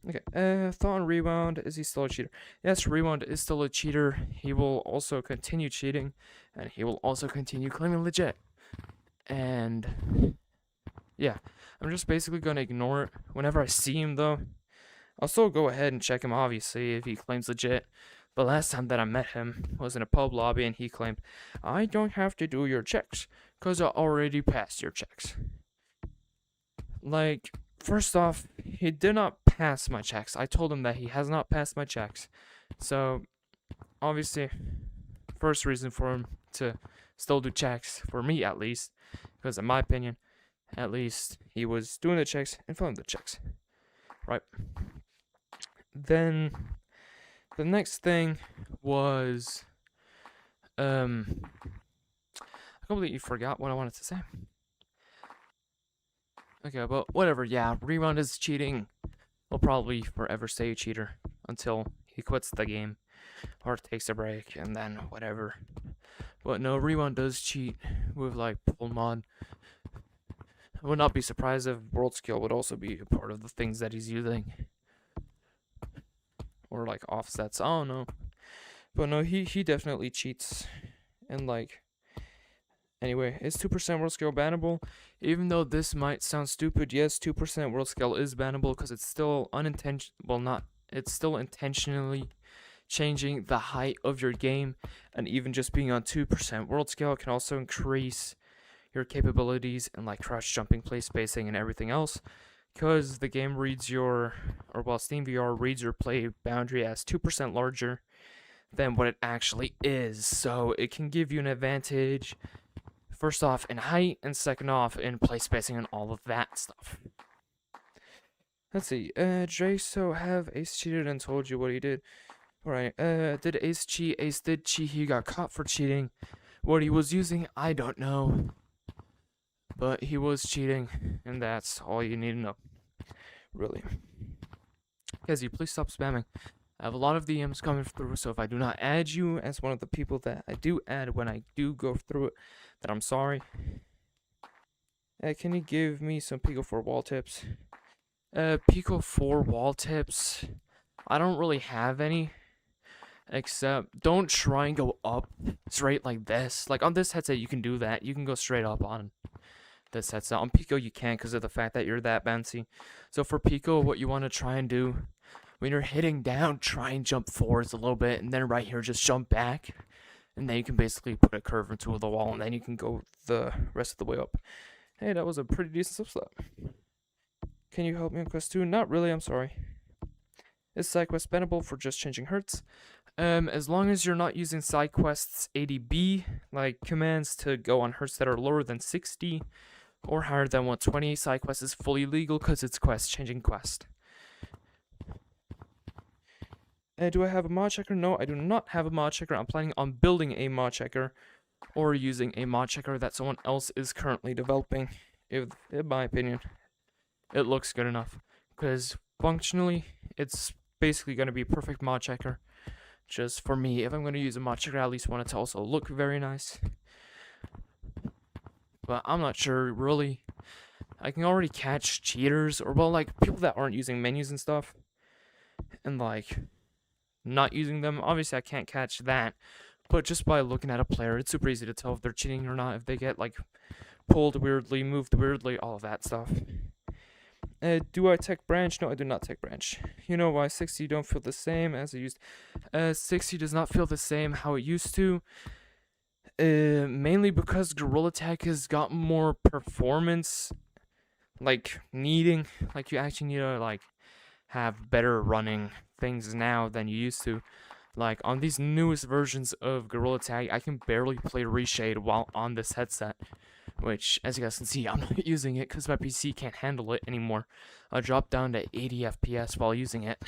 Okay, thought on Rewound. Is he still a cheater? Yes, Rewound is still a cheater. He will also continue cheating. And he will also continue claiming legit. And yeah, I'm just basically going to ignore it. Whenever I see him, though, I'll still go ahead and check him, obviously, if he claims legit. The last time that I met him was in a pub lobby, and he claimed, I don't have to do your checks, because I already passed your checks. Like, first off, he did not pass my checks. I told him that he has not passed my checks. So, obviously, first reason for him to still do checks, for me at least, because in my opinion, at least, he was doing the checks and filling the checks. Right. Then the next thing was I completely forgot what I wanted to say. Okay, but whatever, yeah, Rewound is cheating. He'll probably forever stay a cheater until he quits the game or takes a break and then whatever. But no, Rewound does cheat with like pull mod. I would not be surprised if world scale would also be a part of the things that he's using. Or like offsets, I don't know. But no, he definitely cheats. And like, anyway, is 2% world scale bannable? Even though this might sound stupid, yes, 2% world scale is bannable because it's still it's still intentionally changing the height of your game. And even just being on 2% world scale can also increase your capabilities and like crouch jumping, play spacing, and everything else, because the game reads SteamVR reads your play boundary as 2% larger than what it actually is, so it can give you an advantage, first off in height, and second off in play spacing and all of that stuff. Let's see. Draso have Ace cheated and told you what he did. Alright, did Ace cheat? Ace did cheat. He got caught for cheating. What he was using, I don't know. But he was cheating, and that's all you need to know. Really. Guys, you please stop spamming. I have a lot of DMs coming through, so if I do not add you as one of the people that I do add when I do go through it, then I'm sorry. Can you give me some Pico 4 wall tips? Pico 4 wall tips. I don't really have any. Except, don't try and go up straight like this. Like, on this headset, you can do that. You can go straight up on this headset. On Pico, you can't because of the fact that you're that bouncy. So, for Pico, what you want to try and do, when you're hitting down, try and jump forwards a little bit. And then right here, just jump back. And then you can basically put a curve into the wall. And then you can go the rest of the way up. Hey, that was a pretty decent slip. Can you help me on quest 2? Not really, I'm sorry. Is side quest bannable for just changing hertz? As long as you're not using side quests ADB, like commands to go on hertz that are lower than 60 or higher than 120, side quest is fully legal because it's quest changing quest. Do I have a mod checker? No, I do not have a mod checker. I'm planning on building a mod checker or using a mod checker that someone else is currently developing, in my opinion. It looks good enough because functionally it's basically going to be a perfect mod checker. Just for me, if I'm going to use a mod checker, I at least want it to also look very nice. But I'm not sure, really. I can already catch cheaters, or well, like, people that aren't using menus and stuff. And, like, not using them. Obviously, I can't catch that. But just by looking at a player, it's super easy to tell if they're cheating or not. If they get, like, pulled weirdly, moved weirdly, all of that stuff. Do I tech branch? No, I do not tech branch. You know why 60 don't feel the same as it used? 60 does not feel the same how it used to. Mainly because Gorilla Tag has got more performance, like needing, like you actually need to like have better running things now than you used to. Like on these newest versions of Gorilla Tag, I can barely play Reshade while on this headset. Which, as you guys can see, I'm not using it because my PC can't handle it anymore. I dropped down to 80 FPS while using it.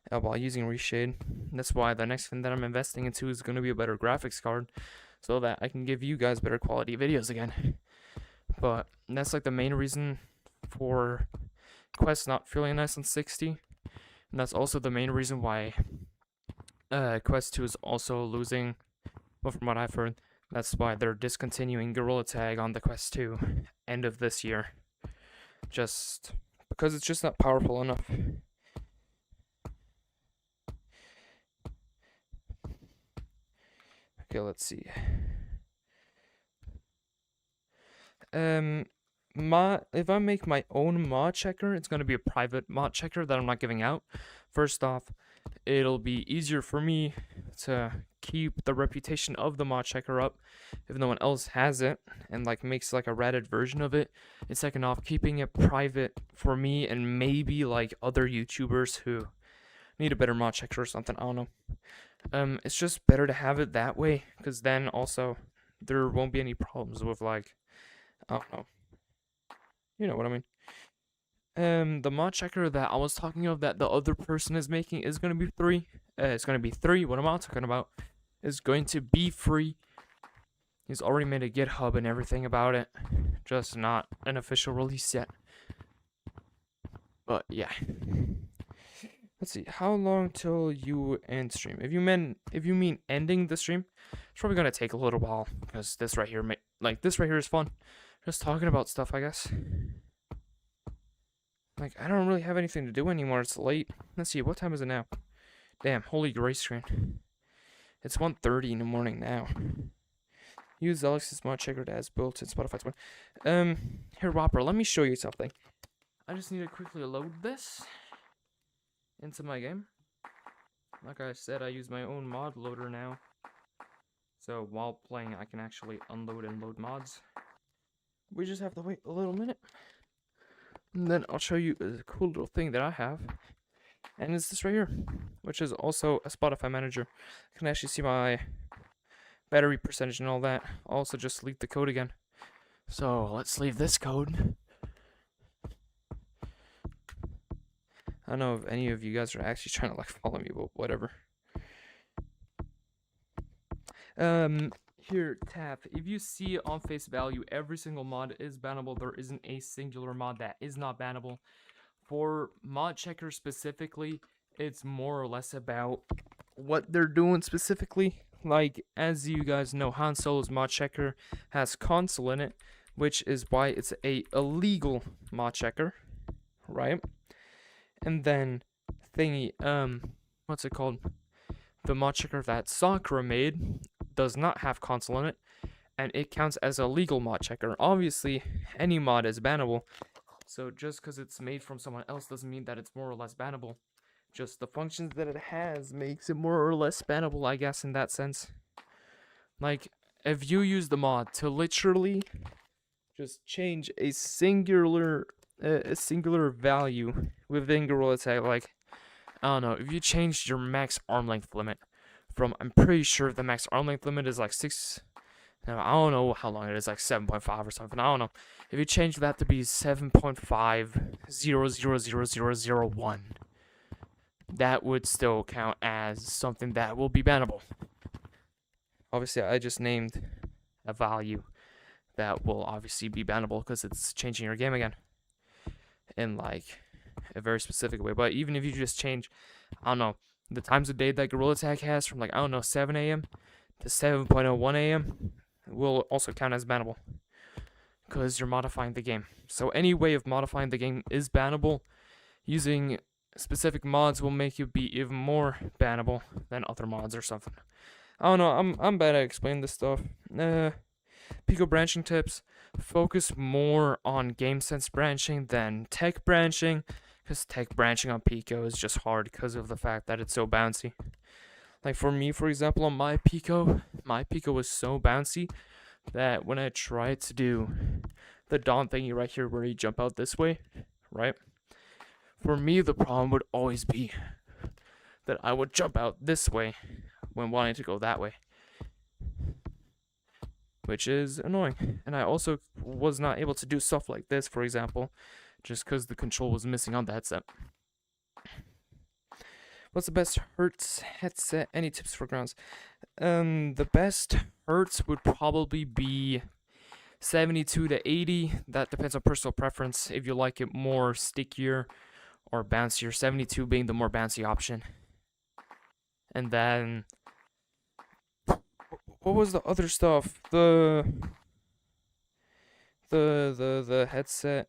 While using Reshade. That's why the next thing that I'm investing into is going to be a better graphics card. So that I can give you guys better quality videos again. But that's like the main reason for Quest not feeling nice on 60. And that's also the main reason why Quest 2 is also losing. Well, from what I've heard. That's why they're discontinuing Gorilla Tag on the Quest 2 end of this year. Just because it's just not powerful enough. Okay, let's see. If I make my own mod checker, it's gonna be a private mod checker that I'm not giving out. First off, it'll be easier for me to keep the reputation of the mod checker up if no one else has it and like makes like a ratted version of it. And second off, keeping it private for me and maybe like other YouTubers who need a better mod checker or something. I don't know. It's just better to have it that way because then also there won't be any problems with like, I don't know. You know what I mean. The mod checker that I was talking of that the other person is making is going to be 3. It's going to be 3. What am I talking about? Is going to be free. He's already made a GitHub and everything about it. Just not an official release yet. But yeah. Let's see. How long till you end stream? If you mean ending the stream, it's probably going to take a little while because this right here this right here is fun. Just talking about stuff, I guess. Like, I don't really have anything to do anymore. It's late. Let's see, what time is it now? Damn, holy gray screen. It's 1:30 in the morning now. Use Alex's mod checker as built in Spotify's one. Here, Whopper, let me show you something. I just need to quickly load this into my game. Like I said, I use my own mod loader now. So while playing, I can actually unload and load mods. We just have to wait a little minute. And then I'll show you a cool little thing that I have. And it's this right here, which is also a Spotify manager. I can actually see my battery percentage and all that. I'll also just leave the code again. So let's leave this code. I don't know if any of you guys are actually trying to like follow me, but whatever. Here, Tap, if you see on face value, every single mod is bannable. There isn't a singular mod that is not bannable. For mod checker specifically, it's more or less about what they're doing specifically. Like, as you guys know, Han Solo's mod checker has console in it, which is why it's a illegal mod checker, right? And then what's it called? The mod checker that Sakura made does not have console in it, and it counts as a legal mod checker. Obviously, any mod is bannable, so just because it's made from someone else doesn't mean that it's more or less bannable. Just the functions that it has makes it more or less bannable, I guess, in that sense. Like, if you use the mod to literally just change a singular value within Gorilla Tag, like, I don't know, if you changed your max arm length limit from, I'm pretty sure the max arm length limit is like 6, no, I don't know how long it is, like 7.5 or something, I don't know. If you change that to be 7.50000001, that would still count as something that will be bannable. Obviously, I just named a value that will obviously be bannable because it's changing your game again in like a very specific way. But even if you just change, I don't know, the times of day that Gorilla Tag has from like, I don't know, 7 a.m. to 7:01 a.m. will also count as bannable because you're modifying the game. So any way of modifying the game is bannable. Using specific mods will make you be even more bannable than other mods or something. I don't know, I'm bad at explaining this stuff. Pico branching tips: focus more on game sense branching than tech branching, because tech branching on Pico is just hard because of the fact that it's so bouncy. Like for me, for example, on my Pico was so bouncy that when I tried to do the Dawn thingy right here where you jump out this way, right? For me, the problem would always be that I would jump out this way when wanting to go that way, which is annoying. And I also was not able to do stuff like this, for example, just because the control was missing on the headset. What's the best Hertz headset? Any tips for grounds? The best Hertz would probably be 72 to 80. That depends on personal preference. If you like it more stickier or bouncier, 72 being the more bouncy option. And then, what was the other stuff? The headset.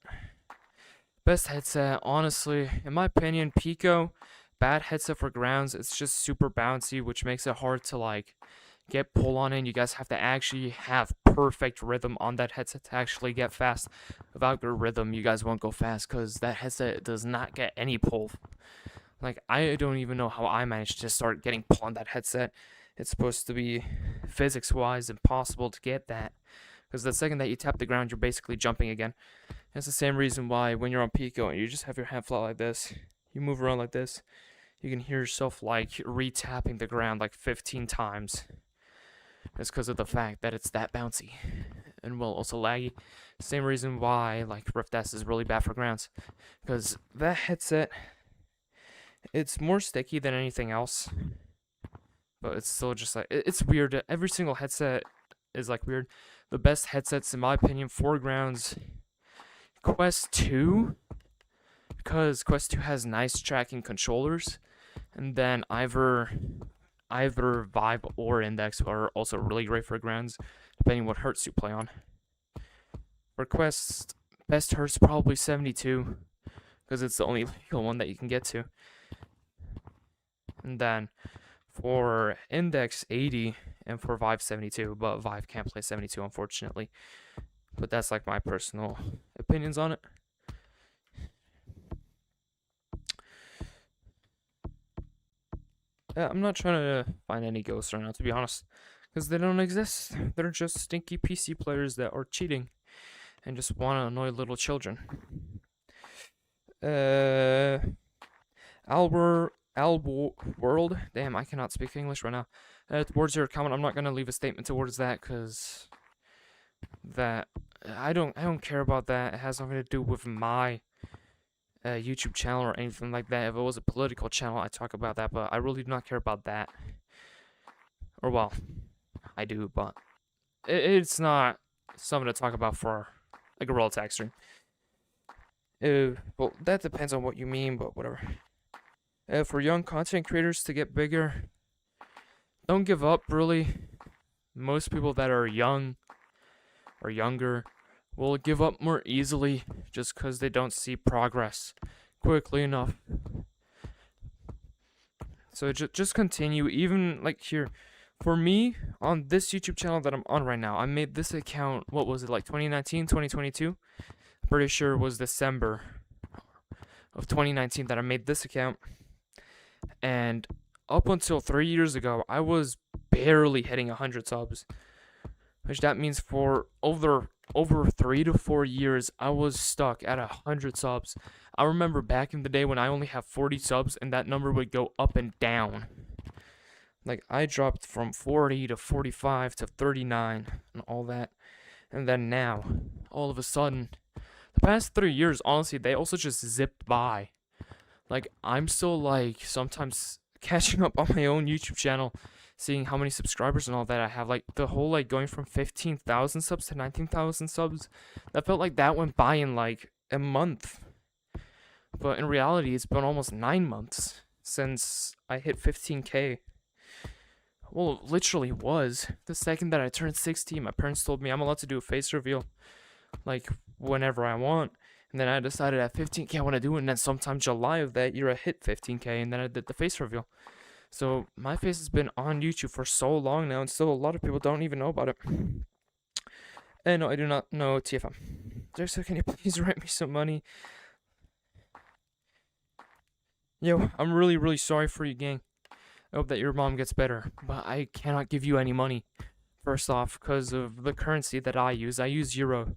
Best headset, honestly, in my opinion, Pico. Bad headset for grounds. It's just super bouncy, which makes it hard to like get pull on in. You guys have to actually have perfect rhythm on that headset to actually get fast. Without good rhythm, you guys won't go fast because that headset does not get any pull. Like, I don't even know how I managed to start getting pull on that headset. It's supposed to be physics-wise impossible to get that, because the second that you tap the ground, you're basically jumping again. That's the same reason why when you're on Pico and you just have your hand flat like this, you move around like this, you can hear yourself like re-tapping the ground like 15 times. It's because of the fact that it's that bouncy and well also laggy. Same reason why like Rift S is really bad for grounds, because that headset, it's more sticky than anything else, but it's still just like, it's weird. Every single headset is like weird. The best headsets in my opinion for grounds, Quest 2, because Quest 2 has nice tracking controllers, and then either Vive or Index are also really great for grounds, depending what hertz you play on. For Quest, best hertz probably 72, because it's the only legal one that you can get to. And then for Index 80, and for Vive 72, but Vive can't play 72 unfortunately. But that's like my personal opinions on it. I'm not trying to find any ghosts right now, to be honest, because they don't exist. They're just stinky PC players that are cheating and just want to annoy little children. World. Damn, I cannot speak English right now. Towards your comment, I'm not gonna leave a statement towards that, because that I don't care about that. It has nothing to do with my YouTube channel or anything like that. If it was a political channel, I'd talk about that, but I really do not care about that. Or, well, I do, but it's not something to talk about for, like, a real attack stream. Well, that depends on what you mean, but whatever. For young content creators to get bigger, don't give up, really. Most people that are young or younger will give up more easily just because they don't see progress quickly enough. So just continue, even like here. For me, on this YouTube channel that I'm on right now, I made this account, what was it, like 2019, 2022? Pretty sure it was December of 2019 that I made this account. And up until 3 years ago, I was barely hitting 100 subs. Which that means for over 3 to 4 years, I was stuck at 100 subs. I remember back in the day when I only had 40 subs and that number would go up and down. Like, I dropped from 40 to 45 to 39 and all that. And then now, all of a sudden, the past 3 years, honestly, they also just zipped by. Like, I'm still, like, sometimes catching up on my own YouTube channel, seeing how many subscribers and all that I have. Like, the whole, like, going from 15,000 subs to 19,000 subs, that felt like that went by in, like, a month. But in reality, it's been almost 9 months since I hit 15K. Well, it literally was. The second that I turned 16, my parents told me I'm allowed to do a face reveal, like, whenever I want. And then I decided at 15K I want to do it, and then sometime July of that year I hit 15K, and then I did the face reveal. So my face has been on YouTube for so long now, and still a lot of people don't even know about it. And no, I do not know TFM. So can you please write me some money? Yo, I'm really, really sorry for you, gang. I hope that your mom gets better, but I cannot give you any money. First off, because of the currency that I use euro.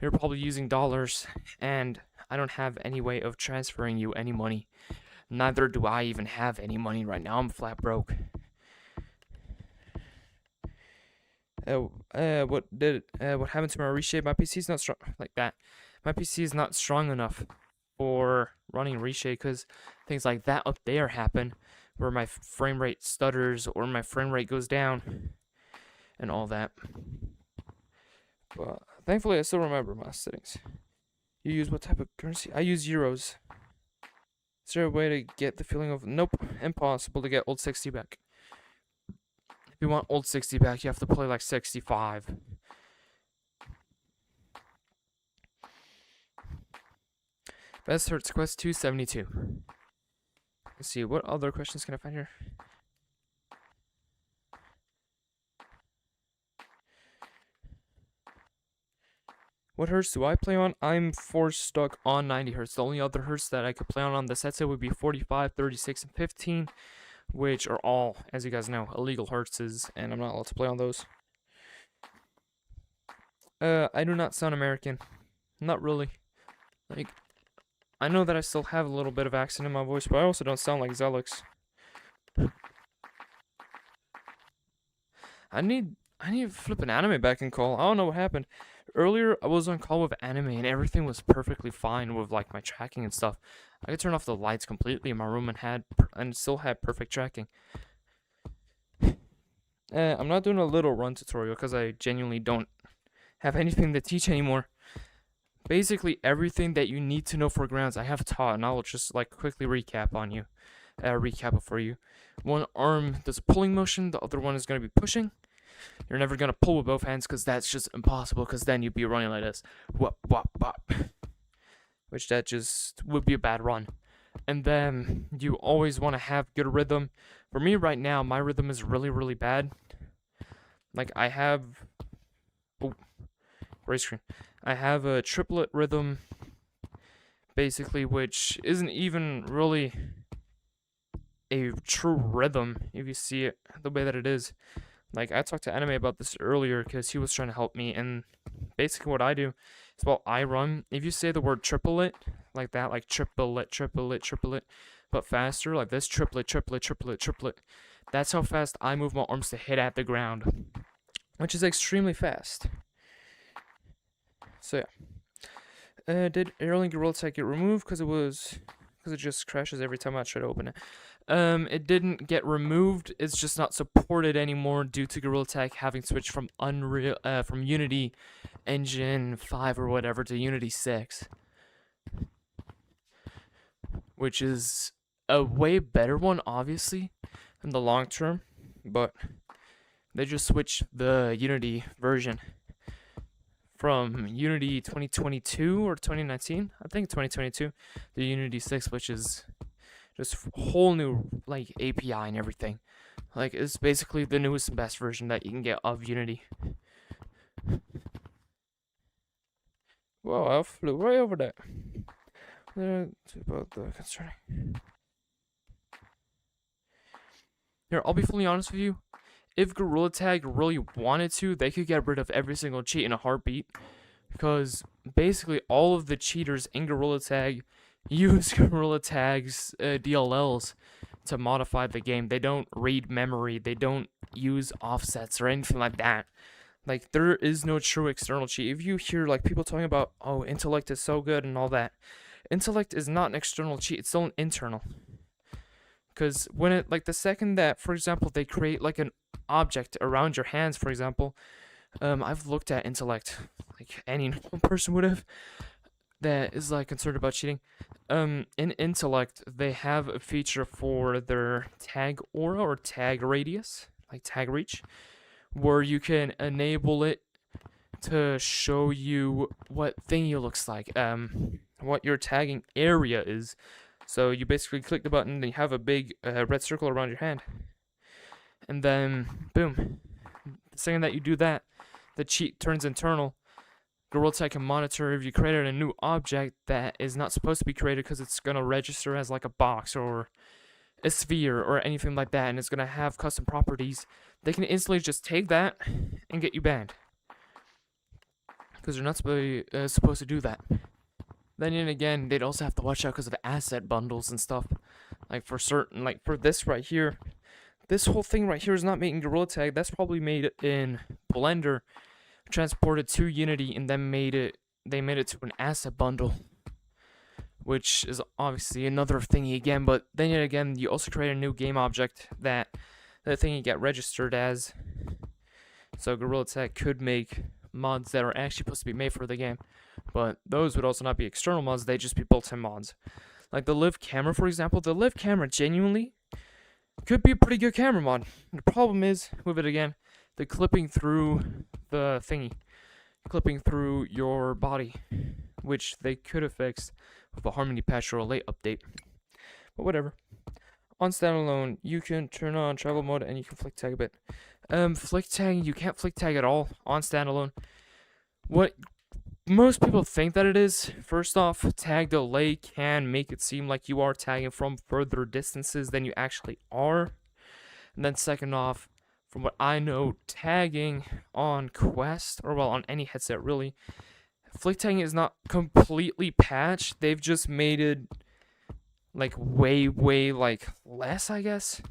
You're probably using dollars, and I don't have any way of transferring you any money. Neither do I even have any money right now. I'm flat broke. What happened to my reshape? My PC's not strong like that. My PC is not strong enough for running reshape because things like that up there happen, where my frame rate stutters or my frame rate goes down, and all that. But thankfully, I still remember my settings. You use what type of currency? I use euros. Is there a way to get the feeling of... Nope, impossible to get old 60 back. If you want old 60 back, you have to play like 65. Best Hurts Quest 272. Let's see, what other questions can I find here? What hertz do I play on? I'm forced stuck on 90 hertz. The only other hertz that I could play on the set would be 45, 36, and 15, which are all, as you guys know, illegal hertzes, and I'm not allowed to play on those. I do not sound American. Not really. Like, I know that I still have a little bit of accent in my voice, but I also don't sound like Zelix. I need flipping anime back in call. I don't know what happened. Earlier, I was on call with anime and everything was perfectly fine with like my tracking and stuff. I could turn off the lights completely in my room and still had perfect tracking. I'm not doing a little run tutorial because I genuinely don't have anything to teach anymore. Basically, everything that you need to know for grounds I have taught, and I'll just like quickly recap it for you. One arm does a pulling motion, the other one is going to be pushing. You're never going to pull with both hands because that's just impossible, because then you'd be running like this. Whoop, whoop, whoop. Which that just would be a bad run. And then you always want to have good rhythm. For me right now, my rhythm is really, really bad. Like I have... Oh, gray screen. I have a triplet rhythm, basically, which isn't even really a true rhythm if you see it the way that it is. Like, I talked to Anime about this earlier because he was trying to help me, and basically what I do is while I run, if you say the word triplet, like that, like triplet, triplet, triplet, but faster, like this, triplet, triplet, triplet, triplet, that's how fast I move my arms to hit at the ground, which is extremely fast. So Did Airlink Gorilla Tag get removed because it just crashes every time I try to open it? It didn't get removed. It's just not supported anymore due to Gorilla Tag having switched from from Unity Engine 5 or whatever to Unity 6, which is a way better one, obviously, in the long term. But they just switched the Unity version from Unity 2022 or 2019, I think 2022, to Unity 6, which is just a whole new like API and everything. Like, it's basically the newest and best version that you can get of Unity. Whoa, I flew right over that. That's about the concerning. Here, I'll be fully honest with you. If Gorilla Tag really wanted to, they could get rid of every single cheat in a heartbeat. Because basically all of the cheaters in Gorilla Tag use Gorilla Tag's DLLs to modify the game. They don't read memory. They don't use offsets or anything like that. Like, there is no true external cheat. If you hear like people talking about, oh, intellect is so good and all that, intellect is not an external cheat. It's still an internal. Because when it, like, the second that, for example, they create like an object around your hands, for example, I've looked at intellect, like any normal person would have, that is like concerned about cheating. In intellect, they have a feature for their tag aura or tag radius, like tag reach, where you can enable it to show you what thingy looks like, what your tagging area is. So you basically click the button, and you have a big red circle around your hand, and then boom. The second that you do that, the cheat turns internal. Gorilla Tag can monitor if you created a new object that is not supposed to be created because it's going to register as like a box or a sphere or anything like that, and it's going to have custom properties. They can instantly just take that and get you banned because they're not supposed to do that. Then again, they'd also have to watch out because of asset bundles and stuff. Like, for certain, like for this right here, this whole thing right here is not made in Gorilla Tag. That's probably made in Blender, transported to Unity, and then they made it to an asset bundle, which is obviously another thingy again. But then again, you also create a new game object that thing you get registered as. So Gorilla Tag could make mods that are actually supposed to be made for the game, but those would also not be external mods. They'd just be built-in mods. Like the live camera, for example. The live camera genuinely could be a pretty good camera mod. The problem is with it again, the clipping through the thingy, clipping through your body, which they could have fixed with a Harmony patch or a late update. But whatever. On standalone, you can turn on travel mode and you can flick tag a bit. Flick tag, you can't flick tag at all on standalone. What most people think that it is, first off, tag delay can make it seem like you are tagging from further distances than you actually are. And then second off, from what I know, tagging on Quest, or well, on any headset really, flick tagging is not completely patched. They've just made it like way like less, I guess.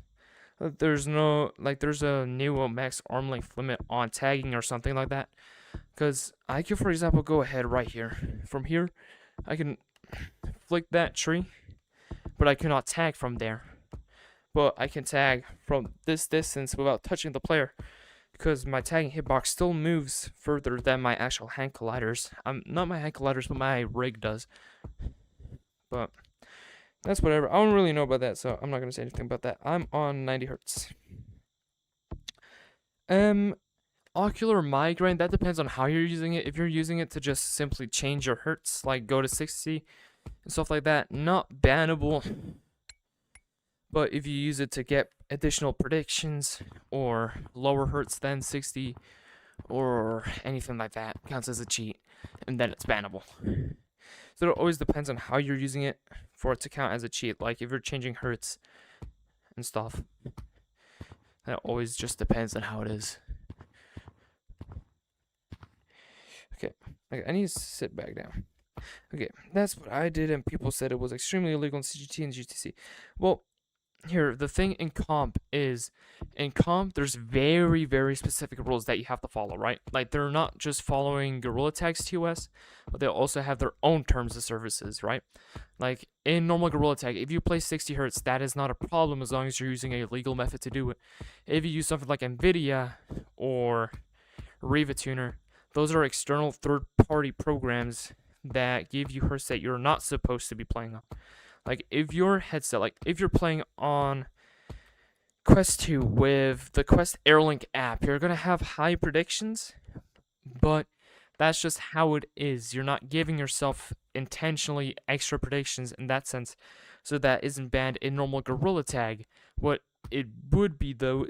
There's a new max arm length limit on tagging or something like that. Because I could, for example, go ahead right here. From here, I can flick that tree, but I cannot tag from there. But I can tag from this distance without touching the player, because my tagging hitbox still moves further than my actual hand colliders. Not my hand colliders, but my rig does. But that's whatever. I don't really know about that, so I'm not going to say anything about that. I'm on 90 hertz. Ocular migraine, that depends on how you're using it. If you're using it to just simply change your hertz, like go to 60 and stuff like that, not bannable. But if you use it to get additional predictions or lower hertz than 60 or anything like that, counts as a cheat, and then it's bannable. So it always depends on how you're using it for it to count as a cheat. Like if you're changing hertz and stuff, that always just depends on how it is. Okay, I need to sit back down. Okay, that's what I did, and people said it was extremely illegal in CGT and GTC. Well, here, the thing in comp is, in comp there's very, very specific rules that you have to follow, right? Like, they're not just following Gorilla Tag's TOS, but they also have their own terms of services, right? Like, in normal Gorilla Tag, if you play 60 hertz, that is not a problem as long as you're using a legal method to do it. If you use something like NVIDIA or Riva Tuner, those are external third-party programs that give you hertz that you're not supposed to be playing on. Like, if your headset, like if you're playing on Quest 2 with the Quest Airlink app, you're gonna have high predictions, but that's just how it is. You're not giving yourself intentionally extra predictions in that sense, so that isn't banned in normal Gorilla Tag. What it would be though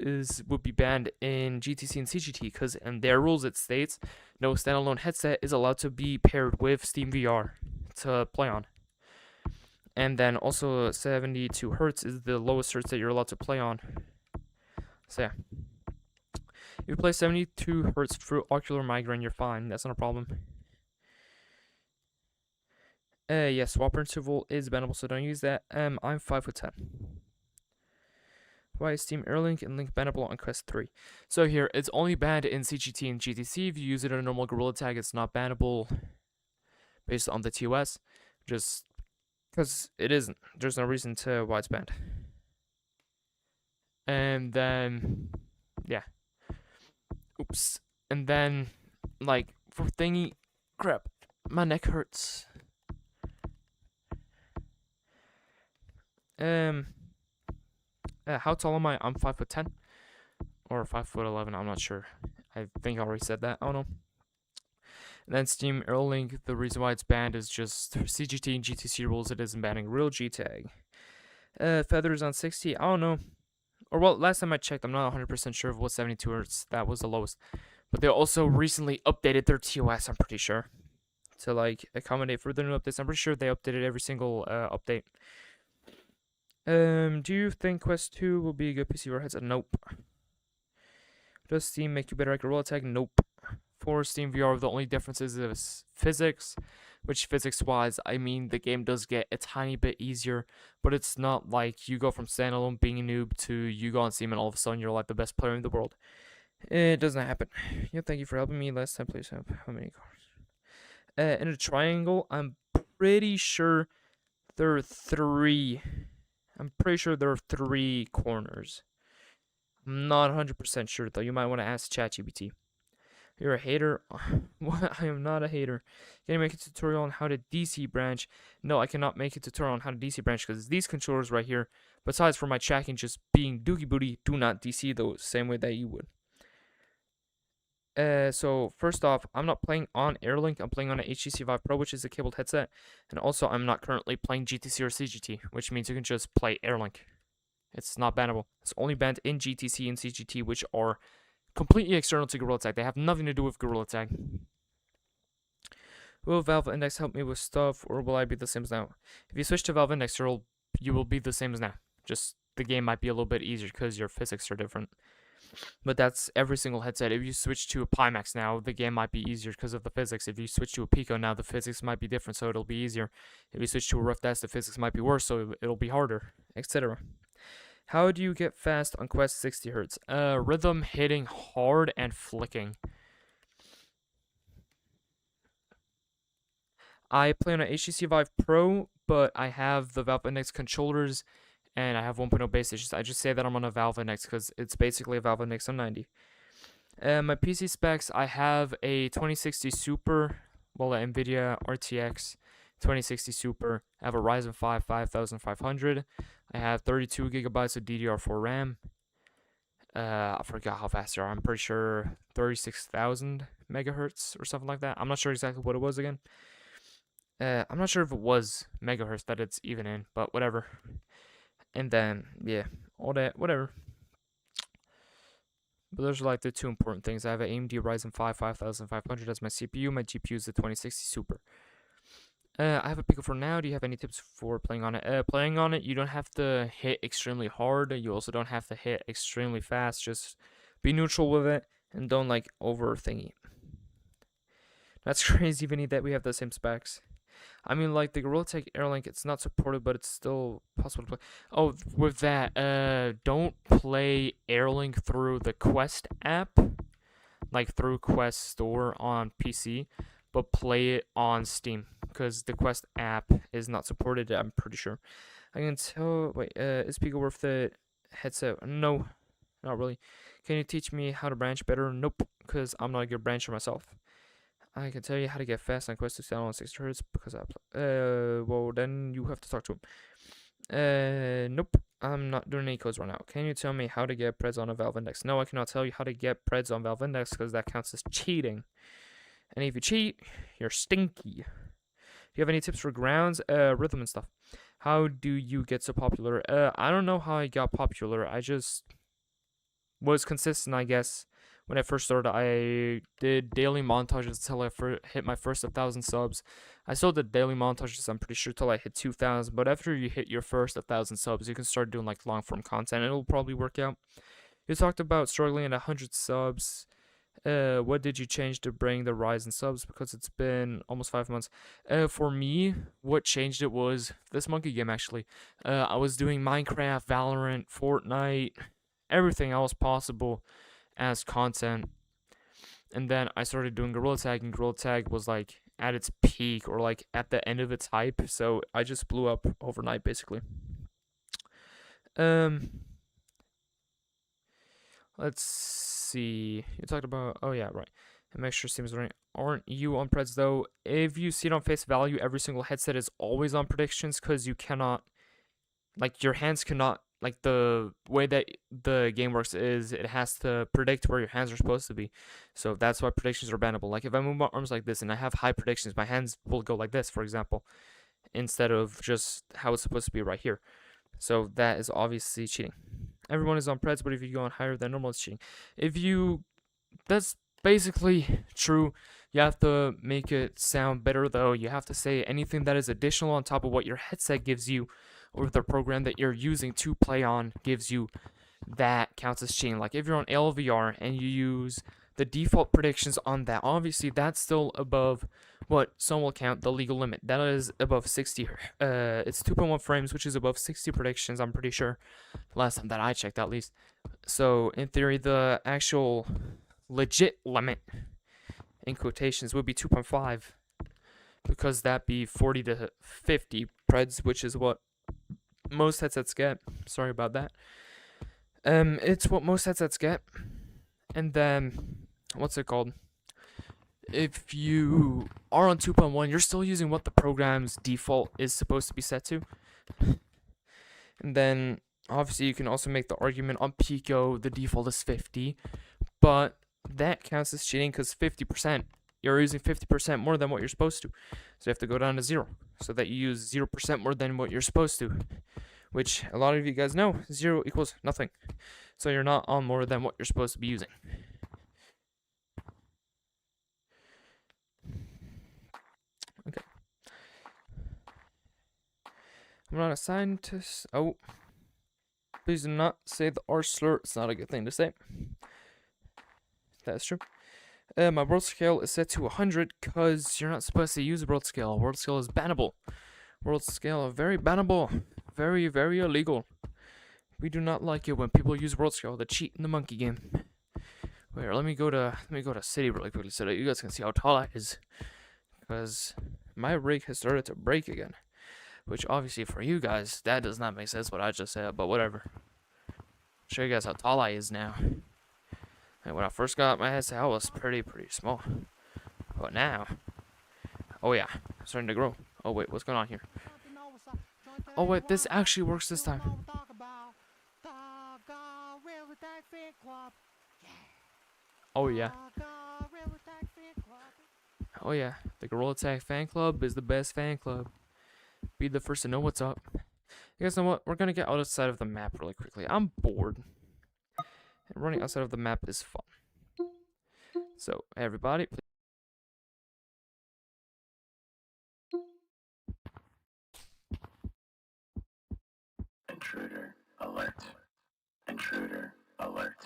would be banned in GTC and CGT, because in their rules it states no standalone headset is allowed to be paired with Steam VR to play on. And then also 72 hertz is the lowest hertz that you're allowed to play on. So yeah, if you play 72 hertz through ocular migraine, you're fine. That's not a problem. Yes, swapper interval is bannable, so don't use that. I'm 5'10". Why is Steam Airlink and Link bannable on Quest 3? So here, it's only banned in CGT and GTC. If you use it in a normal Gorilla Tag, it's not bannable based on the TOS. Just because it isn't. There's no reason to why it's banned. And then, yeah. Oops. And then, like, for thingy, crap, my neck hurts. How tall am I? I'm 5'10", or 5'11". I'm not sure. I think I already said that. I don't know. And then Steam Airlink, the reason why it's banned is just CGT and GTC rules. It isn't banning real G-Tag. Feathers on 60, I don't know. Or, well, last time I checked, I'm not 100% sure of what 72 hertz, that was the lowest. But they also recently updated their TOS, I'm pretty sure, to, like, accommodate for the new updates. I'm pretty sure they updated every single update. Do you think Quest 2 will be a good PC VR headset? Nope. Does Steam make you better at Gorilla Tag? Nope. For Steam VR, the only difference is physics, which physics-wise, I mean, the game does get a tiny bit easier, but it's not like you go from standalone being a noob to you go on Steam and all of a sudden you're like the best player in the world. It doesn't happen. Yeah, thank you for helping me last time. Please help. How many cards? In a triangle, I'm pretty sure there are 3. I'm pretty sure there are 3 corners. I'm not 100% sure though. You might want to ask ChatGPT. You're a hater? What? I am not a hater. Can you make a tutorial on how to DC branch? No, I cannot make a tutorial on how to DC branch because these controllers right here, besides for my tracking just being dookie booty, do not DC the same way that you would. So first off, I'm not playing on Airlink. I'm playing on an HTC Vive Pro, which is a cabled headset. And also, I'm not currently playing GTC or CGT, which means you can just play Airlink. It's not bannable. It's only banned in GTC and CGT, which are completely external to Gorilla Tag. They have nothing to do with Gorilla Tag. Will Valve Index help me with stuff, or will I be the same as now? If you switch to Valve Index, you will be the same as now. Just the game might be a little bit easier because your physics are different. But that's every single headset. If you switch to a Pimax now, the game might be easier because of the physics. If you switch to a Pico now, the physics might be different, so it'll be easier. If you switch to a Rough Desk, the physics might be worse, so it'll be harder, etc. How do you get fast on Quest 60 Hz? Rhythm, hitting hard, and flicking. I play on an HTC Vive Pro, but I have the Valve Index controllers, and I have 1.0 base stations. I just say that I'm on a Valve Index because it's basically a Valve Index M90. My PC specs, I have a 2060 Super, well, an NVIDIA RTX 2060 Super. I have a Ryzen 5 5500. I have 32 gigabytes of DDR4 RAM. I forgot how fast they are. I'm pretty sure 36,000 megahertz or something like that. I'm not sure exactly what it was again. I'm not sure if it was megahertz that it's even in, but whatever. And then, yeah, all that, whatever. But those are like the 2 important things. I have an AMD Ryzen 5 5500 as my CPU. My GPU is the 2060 Super. I have a Pico for now. Do you have any tips for playing on it? Playing on it, you don't have to hit extremely hard. You also don't have to hit extremely fast. Just be neutral with it and don't like over thingy. That's crazy, Vinny, that we have the same specs. I mean, like the Gorilla Tag Airlink, it's not supported, but it's still possible to play. Oh, with that, don't play Airlink through the Quest app, like through Quest Store on PC, but play it on Steam because the Quest app is not supported. I'm pretty sure. I can tell. Wait, is Pico worth the headset? No, not really. Can you teach me how to branch better? Nope, because I'm not a good brancher myself. I can tell you how to get fast on Quest to sound on 60 Hz because I play. Well, then you have to talk to him. Nope. I'm not doing any codes right now. Can you tell me how to get Preds on a Valve Index? No, I cannot tell you how to get Preds on Valve Index because that counts as cheating. And if you cheat, you're stinky. Do you have any tips for grounds, rhythm and stuff? How do you get so popular? I don't know how I got popular. I just was consistent, I guess. When I first started, I did daily montages until I hit my first 1,000 subs. I still did daily montages, I'm pretty sure, till I hit 2,000. But after you hit your first 1,000 subs, you can start doing like long form content. It'll probably work out. You talked about struggling at 100 subs. What did you change to bring the rise in subs? Because it's been almost 5 months. For me, what changed it was this monkey game actually. I was doing Minecraft, Valorant, Fortnite, everything else possible as content. And then I started doing Gorilla Tag, and Gorilla Tag was like at its peak or like at the end of its hype. So I just blew up overnight basically. Let's see. You talked about, oh yeah, right. And make sure Steam's running. Aren't you on Preds though? If you see it on face value, every single headset is always on predictions because you cannot, like your hands cannot, like the way that the game works is it has to predict where your hands are supposed to be. So that's why predictions are bannable. Like if I move my arms like this and I have high predictions, my hands will go like this, for example, instead of just how it's supposed to be right here. So that is obviously cheating. Everyone is on Preds, but if you go on higher than normal, it's cheating. That's basically true. You have to make it sound better, though. You have to say anything that is additional on top of what your headset gives you, or the program that you're using to play on gives you, that counts as cheating. Like if you're on LVR and you use the default predictions on that, obviously that's still above what some will count the legal limit. That is above 60. It's 2.1 frames, which is above 60 predictions. I'm pretty sure. Last time that I checked, at least. So in theory, the actual legit limit in quotations would be 2.5 because that be 40 to 50 Preds, which is what most headsets get. Sorry about that. It's what most headsets get. And then, what's it called? If you are on 2.1, you're still using what the program's default is supposed to be set to. And then, obviously, you can also make the argument on Pico, the default is 50. But that counts as cheating because 50%, you're using 50% more than what you're supposed to. So you have to go down to 0 so that you use 0% more than what you're supposed to. Which a lot of you guys know, 0 equals nothing. So you're not on more than what you're supposed to be using. Okay. I'm not a scientist. Oh. Please do not say the R slur. It's not a good thing to say. That's true. My world scale is set to 100 because you're not supposed to use world scale. World scale is bannable. World scale very bannable. Very, very illegal. We do not like it when people use world scale to cheat in the monkey game. Wait, let me go to city really quickly so that you guys can see how tall I is. Because my rig has started to break again. Which obviously for you guys, that does not make sense what I just said, but whatever. I'll show you guys how tall I is now. And when I first got my headset, I was pretty small. But now, oh yeah, I'm starting to grow. Oh wait, what's going on here? Oh wait, this actually works this time. Oh yeah. Oh yeah, the Gorilla Tag fan club is the best fan club. Be the first to know what's up. You guys know what? We're gonna get outside of the map really quickly. I'm bored. And running outside of the map is fun. So, everybody, please. Intruder alert. Intruder alert.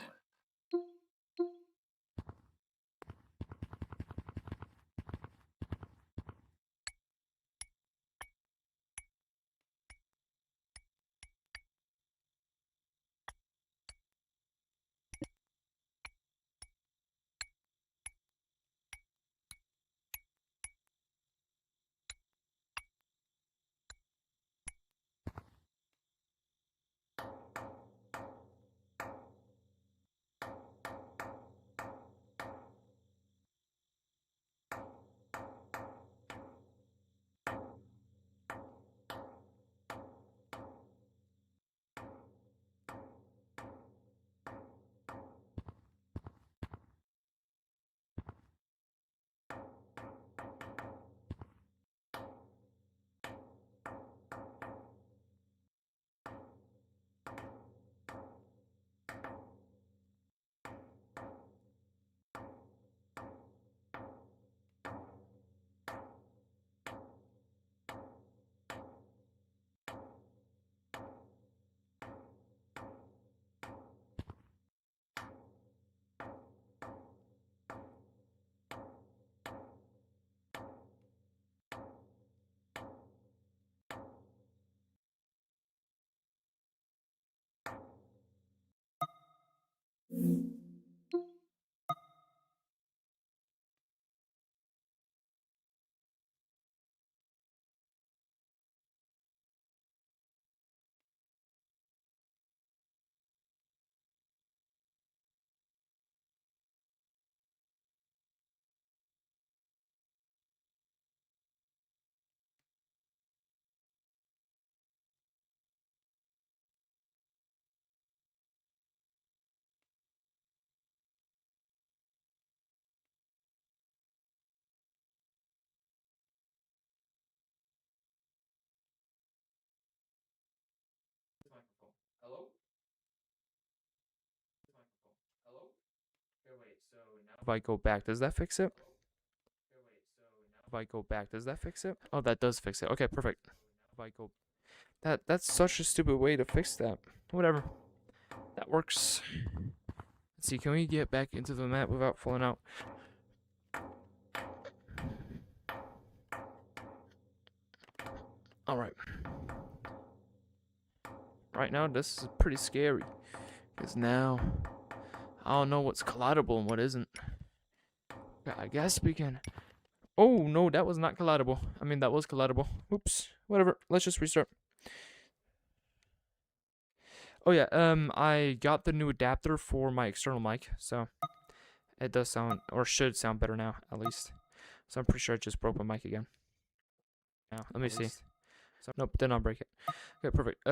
If I go back, does that fix it? If I go back, does that fix it? Oh, that does fix it. Okay, perfect. If I go, that's such a stupid way to fix that. Whatever, that works. Let's see, can we get back into the map without falling out? All right. Right now, this is pretty scary. Because now, I don't know what's collidable and what isn't. I guess we can... Oh, no, that was not collidable. I mean, that was collidable. Oops. Whatever. Let's just restart. Oh, yeah. I got the new adapter for my external mic. So, it does sound, or should sound better now, at least. So, I'm pretty sure I just broke my mic again. Now, let me see. So, nope, did not break it. Okay, perfect.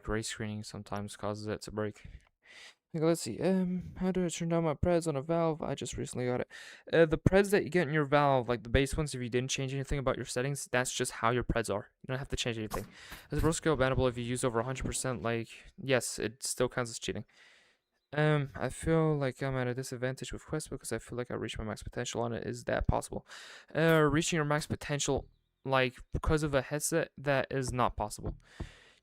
Gray screening sometimes causes it to break. Okay, let's see. How do I turn down my preds on a valve? I just recently got it. The preds that you get in your valve, like the base ones, if you didn't change anything about your settings, that's just how your preds are. You don't have to change anything. Is Roscoe bannable if you use over 100%? Like, yes, it still counts as cheating. I feel like I'm at a disadvantage with Quest because I feel like I reached my max potential on it. Is that possible? Reaching your max potential, like, because of a headset, that is not possible.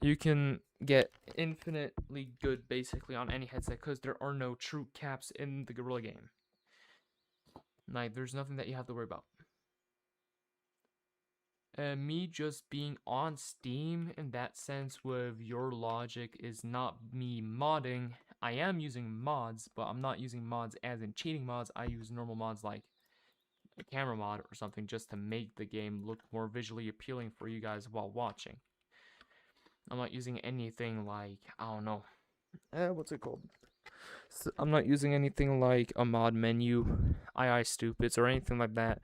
You can get infinitely good basically on any headset because there are no true caps in the Gorilla game. Like, there's nothing that you have to worry about. Me just being on Steam in that sense with your logic is not me modding. I am using mods, but I'm not using mods as in cheating mods. I use normal mods like a camera mod or something just to make the game look more visually appealing for you guys while watching. I'm not using anything like, I don't know, what's it called? So I'm not using anything like a mod menu, stupids, or anything like that.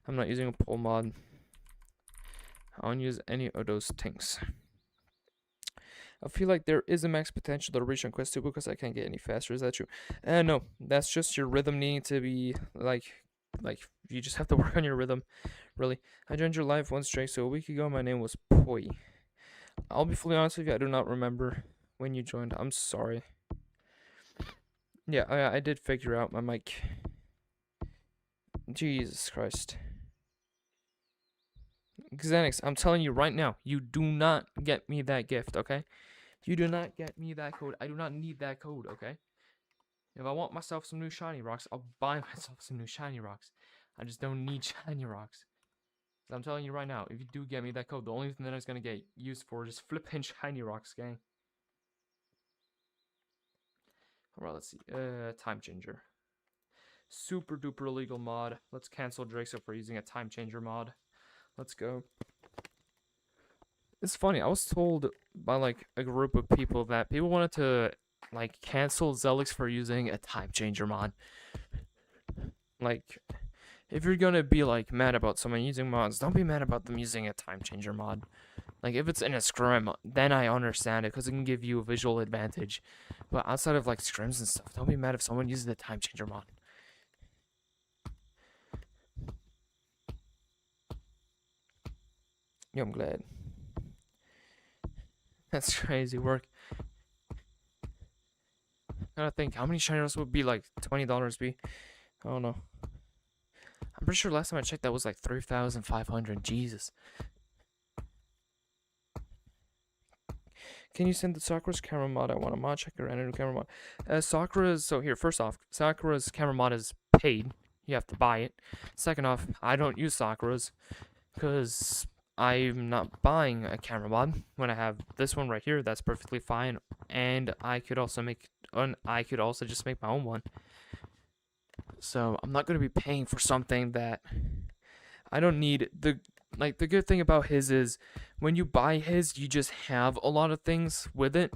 I'm not using a pull mod. I don't use any of those things. I feel like there is a max potential to reach on Quest 2 because I can't get any faster. Is that true? No, that's just your rhythm needing to be like you just have to work on your rhythm. Really, I joined your live one straight, so a week ago my name was Poi. I'll be fully honest with you, I do not remember when you joined. I'm sorry. Yeah, I did figure out my mic. Jesus Christ. Xenix, I'm telling you right now, you do not get me that gift, okay? You do not get me that code. I do not need that code, okay? If I want myself some new shiny rocks, I'll buy myself some new shiny rocks. I just don't need shiny rocks. I'm telling you right now, if you do get me that code, the only thing that it's gonna get used for is flipping shiny rocks, gang. Alright, let's see. Time changer. Super duper illegal mod. Let's cancel Drakeso for using a time changer mod. Let's go. It's funny, I was told by like a group of people that people wanted to like cancel Zelix for using a time changer mod. Like, if you're gonna be like mad about someone using mods, don't be mad about them using a time changer mod. Like, if it's in a scrim, then I understand it because it can give you a visual advantage. But outside of like scrims and stuff, don't be mad if someone uses the time changer mod. Yeah, I'm glad. That's crazy work. I gotta think, how many shiny rocks would be like $20 be? I don't know. I'm pretty sure last time I checked that was like 3,500. Jesus. Can you send the Sakura's camera mod? I want a mod checker and a new camera mod. Sakura's, so here, first off, Sakura's camera mod is paid. You have to buy it. Second off, I don't use Sakura's because I'm not buying a camera mod when I have this one right here. That's perfectly fine, and I could also just make my own one. So I'm not gonna be paying for something that I don't need. The good thing about his is when you buy his, you just have a lot of things with it,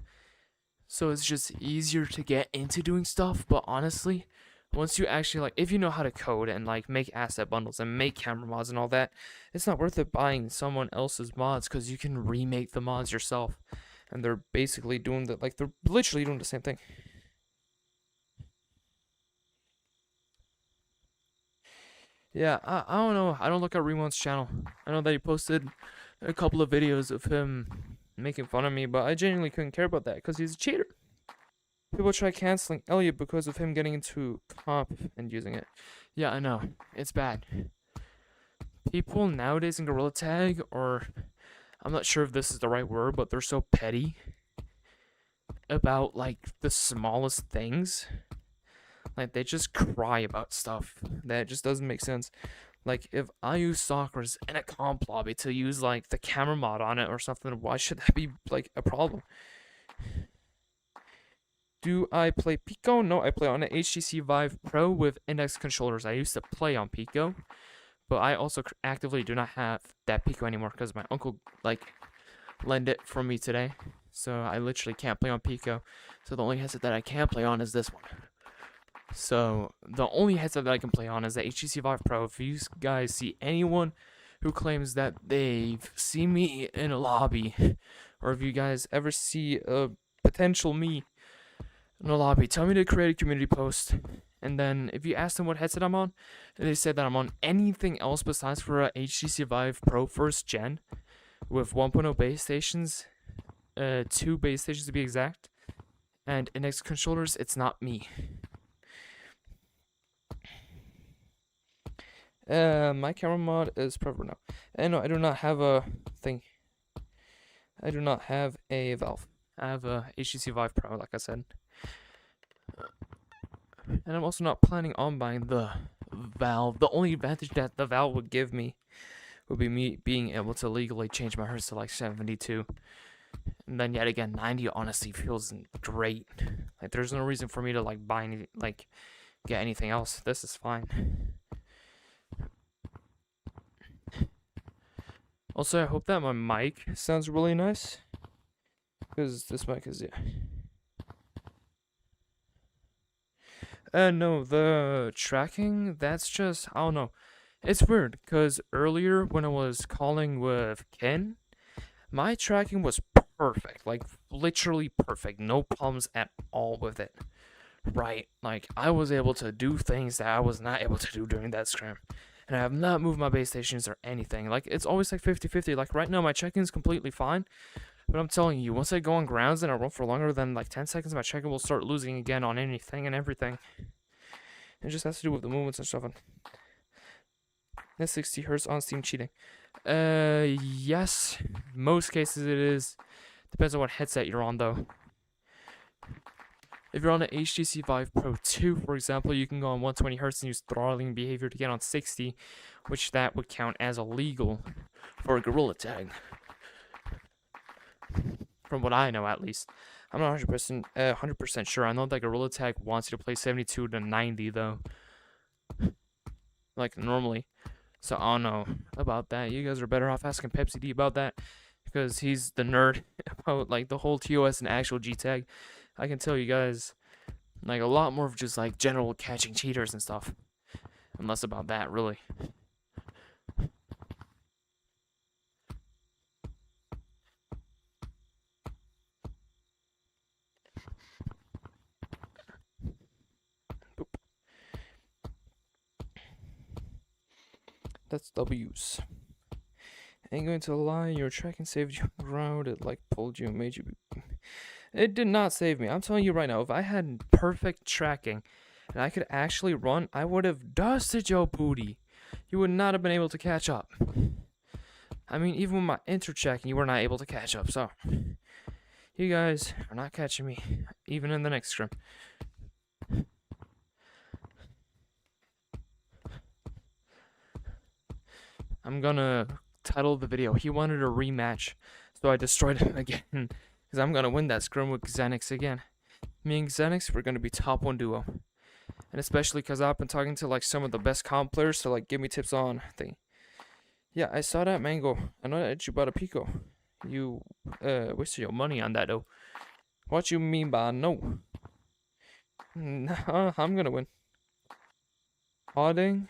so it's just easier to get into doing stuff. But honestly, once you actually like, if you know how to code and like make asset bundles and make camera mods and all that, it's not worth it buying someone else's mods because you can remake the mods yourself, and they're basically doing they're literally doing the same thing. Yeah, I don't know. I don't look at Remon's channel. I know that he posted a couple of videos of him making fun of me, but I genuinely couldn't care about that because he's a cheater. People try canceling Elliot because of him getting into comp and using it. Yeah, I know. It's bad. People nowadays in Gorilla Tag, or I'm not sure if this is the right word, but they're so petty about like the smallest things. Like they just cry about stuff that just doesn't make sense. Like if I use Socrates in a comp lobby to use like the camera mod on it or something, why should that be like a problem? Do I play Pico? No, I play on an HTC Vive Pro with index controllers. I used to play on Pico, but I also actively do not have that Pico anymore because my uncle like lent it from me today. So I literally can't play on Pico. So the only headset that I can play on is this one. So the only headset that I can play on is the HTC Vive Pro. If you guys see anyone who claims that they've seen me in a lobby, or if you guys ever see a potential me in a lobby, tell me to create a community post. And then if you ask them what headset I'm on, and they said that I'm on anything else besides for a HTC Vive Pro first gen with 1.0 base stations, 2 base stations to be exact, and index controllers, it's not me. My camera mod is proper now. And no, I do not have a thing. I do not have a Valve. I have a HTC Vive Pro, like I said. And I'm also not planning on buying the Valve. The only advantage that the Valve would give me would be me being able to legally change my hertz to like 72. And then yet again, 90 honestly feels great. Like there's no reason for me to like buy any, like get anything else. This is fine. Also, I hope that my mic sounds really nice. Because this mic is, yeah. No, the tracking, that's just, I don't know. It's weird, because earlier when I was calling with Ken, my tracking was perfect. Like, literally perfect. No problems at all with it. Right? Like, I was able to do things that I was not able to do during that scrim. And I have not moved my base stations or anything. Like, it's always like 50-50. Like, right now, my check-in is completely fine. But I'm telling you, once I go on grounds and I run for longer than like 10 seconds, my check-in will start losing again on anything and everything. It just has to do with the movements and stuff. That's 60 hertz on Steam cheating. Yes. Most cases it is. Depends on what headset you're on, though. If you're on an HTC Vive Pro 2, for example, you can go on 120 hertz and use throttling behavior to get on 60, which that would count as illegal for a Gorilla Tag. From what I know, at least. I'm not 100% sure. I know that Gorilla Tag wants you to play 72 to 90, though. Like, normally. So, I don't know about that. You guys are better off asking Pepsi D about that. Because he's the nerd about, like, the whole TOS and actual G-Tag. I can tell you guys, like, a lot more of just, like, general catching cheaters and stuff. And less about that, really. That's W's. Ain't going to lie, your tracking saved you ground. It like pulled you and made you. It did not save me. I'm telling you right now, if I had perfect tracking and I could actually run, I would have dusted your booty. You would not have been able to catch up. I mean, even with my inter-checking, you were not able to catch up. So, you guys are not catching me, even in the next scrim. I'm gonna title the video, he wanted a rematch, so I destroyed him again. Because I'm gonna win that scrim with Xenix again. Me and Xenix, we're gonna be top 1 duo. And especially because I've been talking to like some of the best comp players to like give me tips on thing. Yeah, I saw that, Mango. I know that you bought a Pico. You wasted your money on that though. What you mean by no? Nah, I'm gonna win. Odding,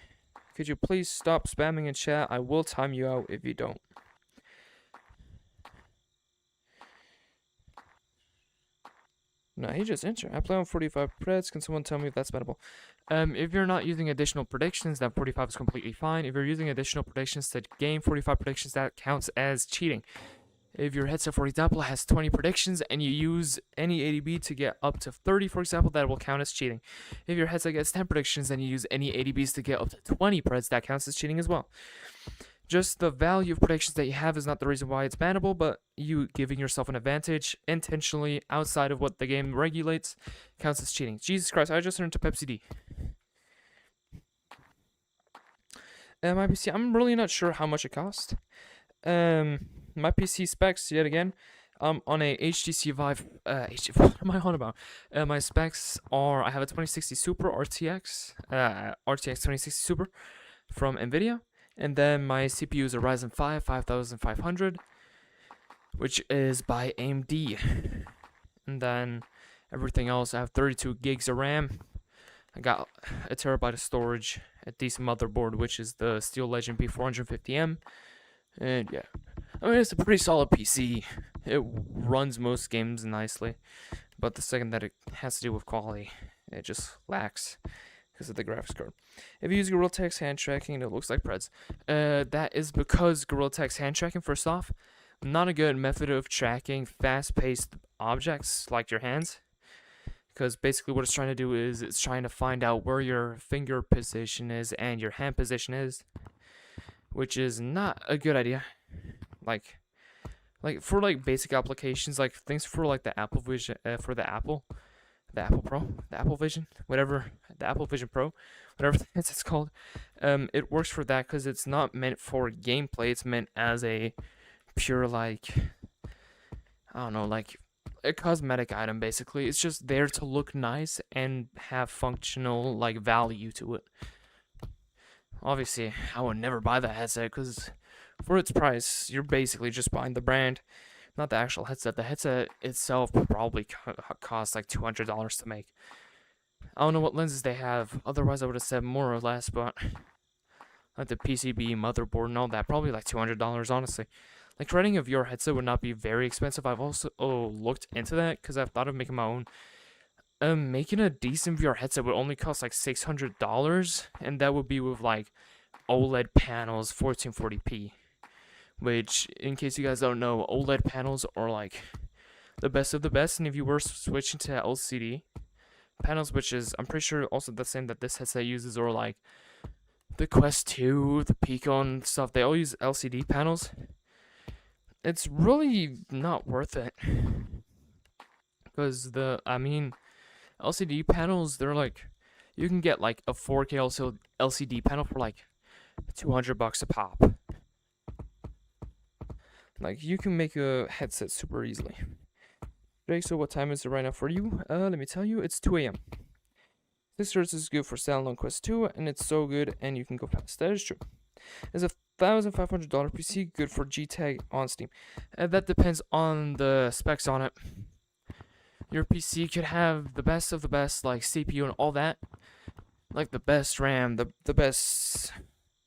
could you please stop spamming in chat? I will time you out if you don't. No, he just entered. I play on 45 Preds. Can someone tell me if that's bettable? If you're not using additional predictions, then 45 is completely fine. If you're using additional predictions to gain 45 predictions, that counts as cheating. If your headset, for example, has 20 predictions and you use any ADB to get up to 30, for example, that will count as cheating. If your headset gets 10 predictions and you use any ADBs to get up to 20 preds, that counts as cheating as well. Just the value of predictions that you have is not the reason why it's bannable, but you giving yourself an advantage intentionally outside of what the game regulates counts as cheating. Jesus Christ, I just turned to Pepsi D. My PC, I'm really not sure how much it cost. My PC specs yet again. On a HTC Vive. What am I on about? My specs are I have a 2060 Super RTX, RTX 2060 Super from Nvidia, and then my CPU is a Ryzen 5 5500, which is by AMD. And then everything else, I have 32 gigs of RAM. I got a terabyte of storage, a decent motherboard, which is the Steel Legend B450M. And yeah, I mean, it's a pretty solid PC. It runs most games nicely, but the second that it has to do with quality, it just lacks because of the graphics card. If you use Gorilla Text hand tracking, it looks like Preds. That is because Gorilla Text hand tracking, first off, not a good method of tracking fast-paced objects like your hands. Because basically what it's trying to do is it's trying to find out where your finger position is and your hand position is, which is not a good idea. Like for like basic applications, like things for like the Apple Vision, for the Apple Pro, the Apple Vision, whatever, the Apple Vision Pro, whatever it's called. It works for that because it's not meant for gameplay. It's meant as a pure like, I don't know, like a cosmetic item basically. It's just there to look nice and have functional like value to it. Obviously, I would never buy that headset because for its price, you're basically just buying the brand, not the actual headset. The headset itself probably costs like $200 to make. I don't know what lenses they have. Otherwise, I would have said more or less, but like the PCB, motherboard, and all that, probably like $200, honestly. Like, running a VR headset would not be very expensive. I've also looked into that because I've thought of making my own. Making a decent VR headset would only cost like $600, and that would be with like OLED panels, 1440p. Which, in case you guys don't know, OLED panels are like the best of the best. And if you were switching to LCD panels, which is I'm pretty sure also the same that this headset uses, or like the Quest 2, the Pico and stuff, they all use LCD panels. It's really not worth it because LCD panels, they're like, you can get like a 4K LCD panel for like $200 a pop. Like, you can make a headset super easily. Jake, so what time is it right now for you? Let me tell you, it's 2 a.m. 6 hertz is good for standalone Quest 2, and it's so good, and you can go fast. That is true. It's a $1,500 PC, good for G-Tag on Steam. That depends on the specs on it. Your PC could have the best of the best, like CPU and all that, like the best RAM, the best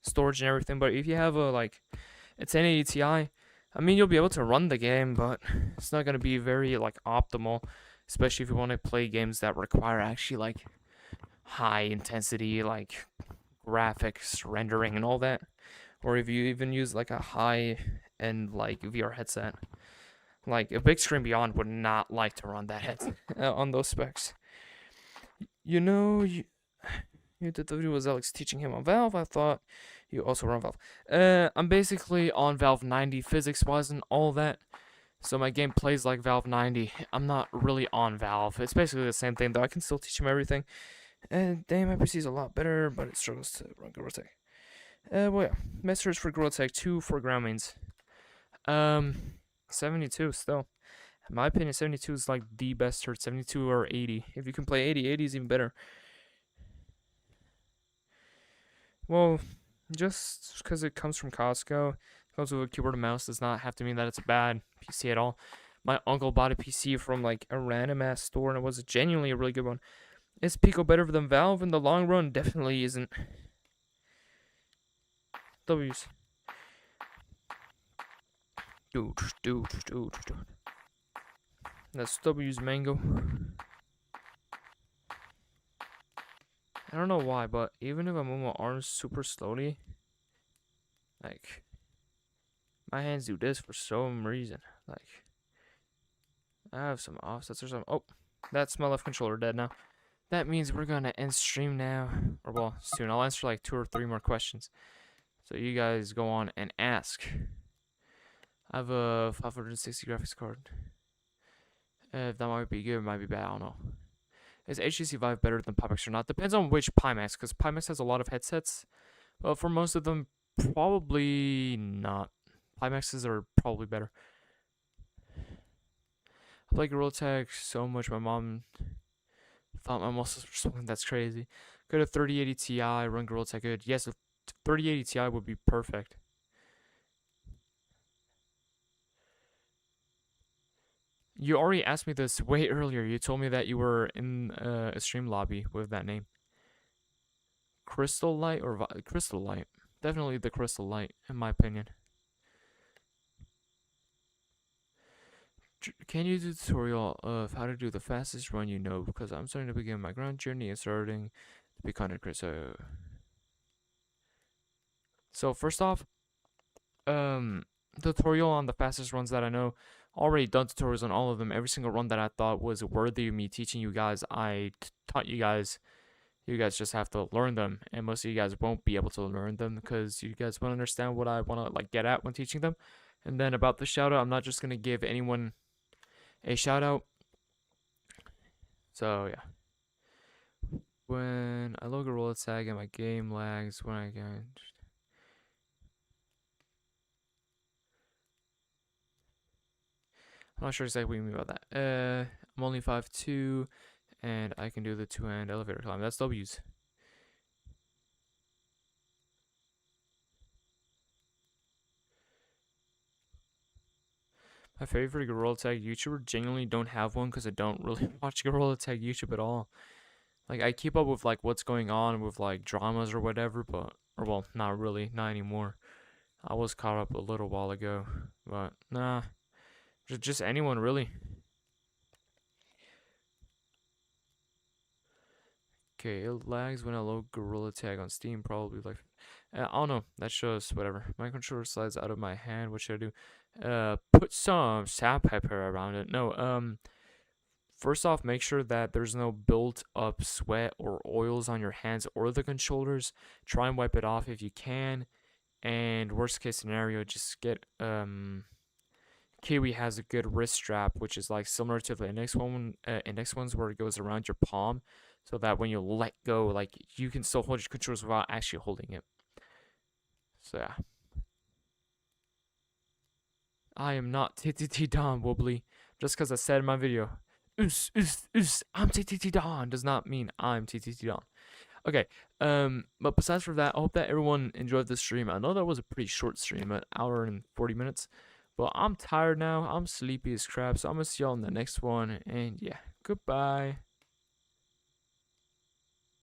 storage and everything. But if you have a 1080 Ti, I mean, you'll be able to run the game, but it's not gonna be very like optimal, especially if you want to play games that require actually like high intensity like graphics rendering and all that, or if you even use like a high end like VR headset. Like a big screen beyond would not like to run that headset on those specs. You did the video with Alex teaching him on Valve. I thought you also run Valve. I'm basically on Valve 90 physics wise and all that. So my game plays like Valve 90. I'm not really on Valve. It's basically the same thing though. I can still teach him everything. And damn, my PC is a lot better, but it struggles to run Gorilla Tag. Well yeah, message for Gorilla Tag 2 for ground mains. 72 still. In my opinion, 72 is like the best hurt. 72 or 80. If you can play 80, 80 is even better. Well, just because it comes from Costco, comes with a keyboard and mouse, does not have to mean that it's a bad PC at all. My uncle bought a PC from like a random ass store, and it was genuinely a really good one. Is Pico better than Valve in the long run? Definitely isn't. W's. Dude. That's W's mango. I don't know why, but even if I move my arms super slowly, like, my hands do this for some reason. Like, I have some offsets or something. Oh, that's my left controller dead now. That means we're gonna end stream now, or well, soon. I'll answer like 2 or 3 more questions. So you guys go on and ask. I have a 560 graphics card. That might be good, might be bad. I don't know. Is HTC Vive better than Pimax or not? Depends on which Pimax, because Pimax has a lot of headsets. But for most of them, probably not. Pimaxes are probably better. I play Gorilla Tag so much. My mom thought my muscles were swollen. That's crazy. Go to 3080 Ti, run Gorilla Tag good. Yes, a 3080 Ti would be perfect. You already asked me this way earlier. You told me that you were in a stream lobby with that name. Crystal Light or Crystal Light? Definitely the Crystal Light, in my opinion. Can you do a tutorial of how to do the fastest run you know? Because I'm starting to begin my ground journey and starting to be content creator. So first off, tutorial on the fastest runs that I know. Already done tutorials on all of them. Every single run that I thought was worthy of me teaching you guys, I taught you guys. You guys just have to learn them, and most of you guys won't be able to learn them because you guys won't understand what I want to like get at when teaching them. And then about the shout out, I'm not just gonna give anyone a shout out. So yeah, when I load a roll tag and my game lags when I get. I'm not sure exactly what you mean about that. I'm only 5'2", and I can do the 2-hand elevator climb. That's W's. My favorite Gorilla Tag YouTuber, genuinely don't have one because I don't really watch Gorilla Tag YouTube at all. Like, I keep up with like what's going on with like dramas or whatever, but or well, not really, not anymore. I was caught up a little while ago, but nah, just anyone really. Okay, it lags when I load Gorilla Tag on Steam, probably like I don't know. That shows whatever. My controller slides out of my hand. What should I do? Put some sandpaper around it. No, first off, make sure that there's no built up sweat or oils on your hands or the controllers. Try and wipe it off if you can. And worst case scenario, just get Kiwi has a good wrist strap, which is like similar to the index ones where it goes around your palm, so that when you let go, like you can still hold your controllers without actually holding it. So yeah. I am not TTT Don Wobbly. Just because I said in my video, I'm TTT Don does not mean I'm TTT Don. Okay, but besides for that, I hope that everyone enjoyed this stream. I know that was a pretty short stream, an hour and 40 minutes. But I'm tired now. I'm sleepy as crap. So I'm going to see y'all in the next one. And yeah, goodbye.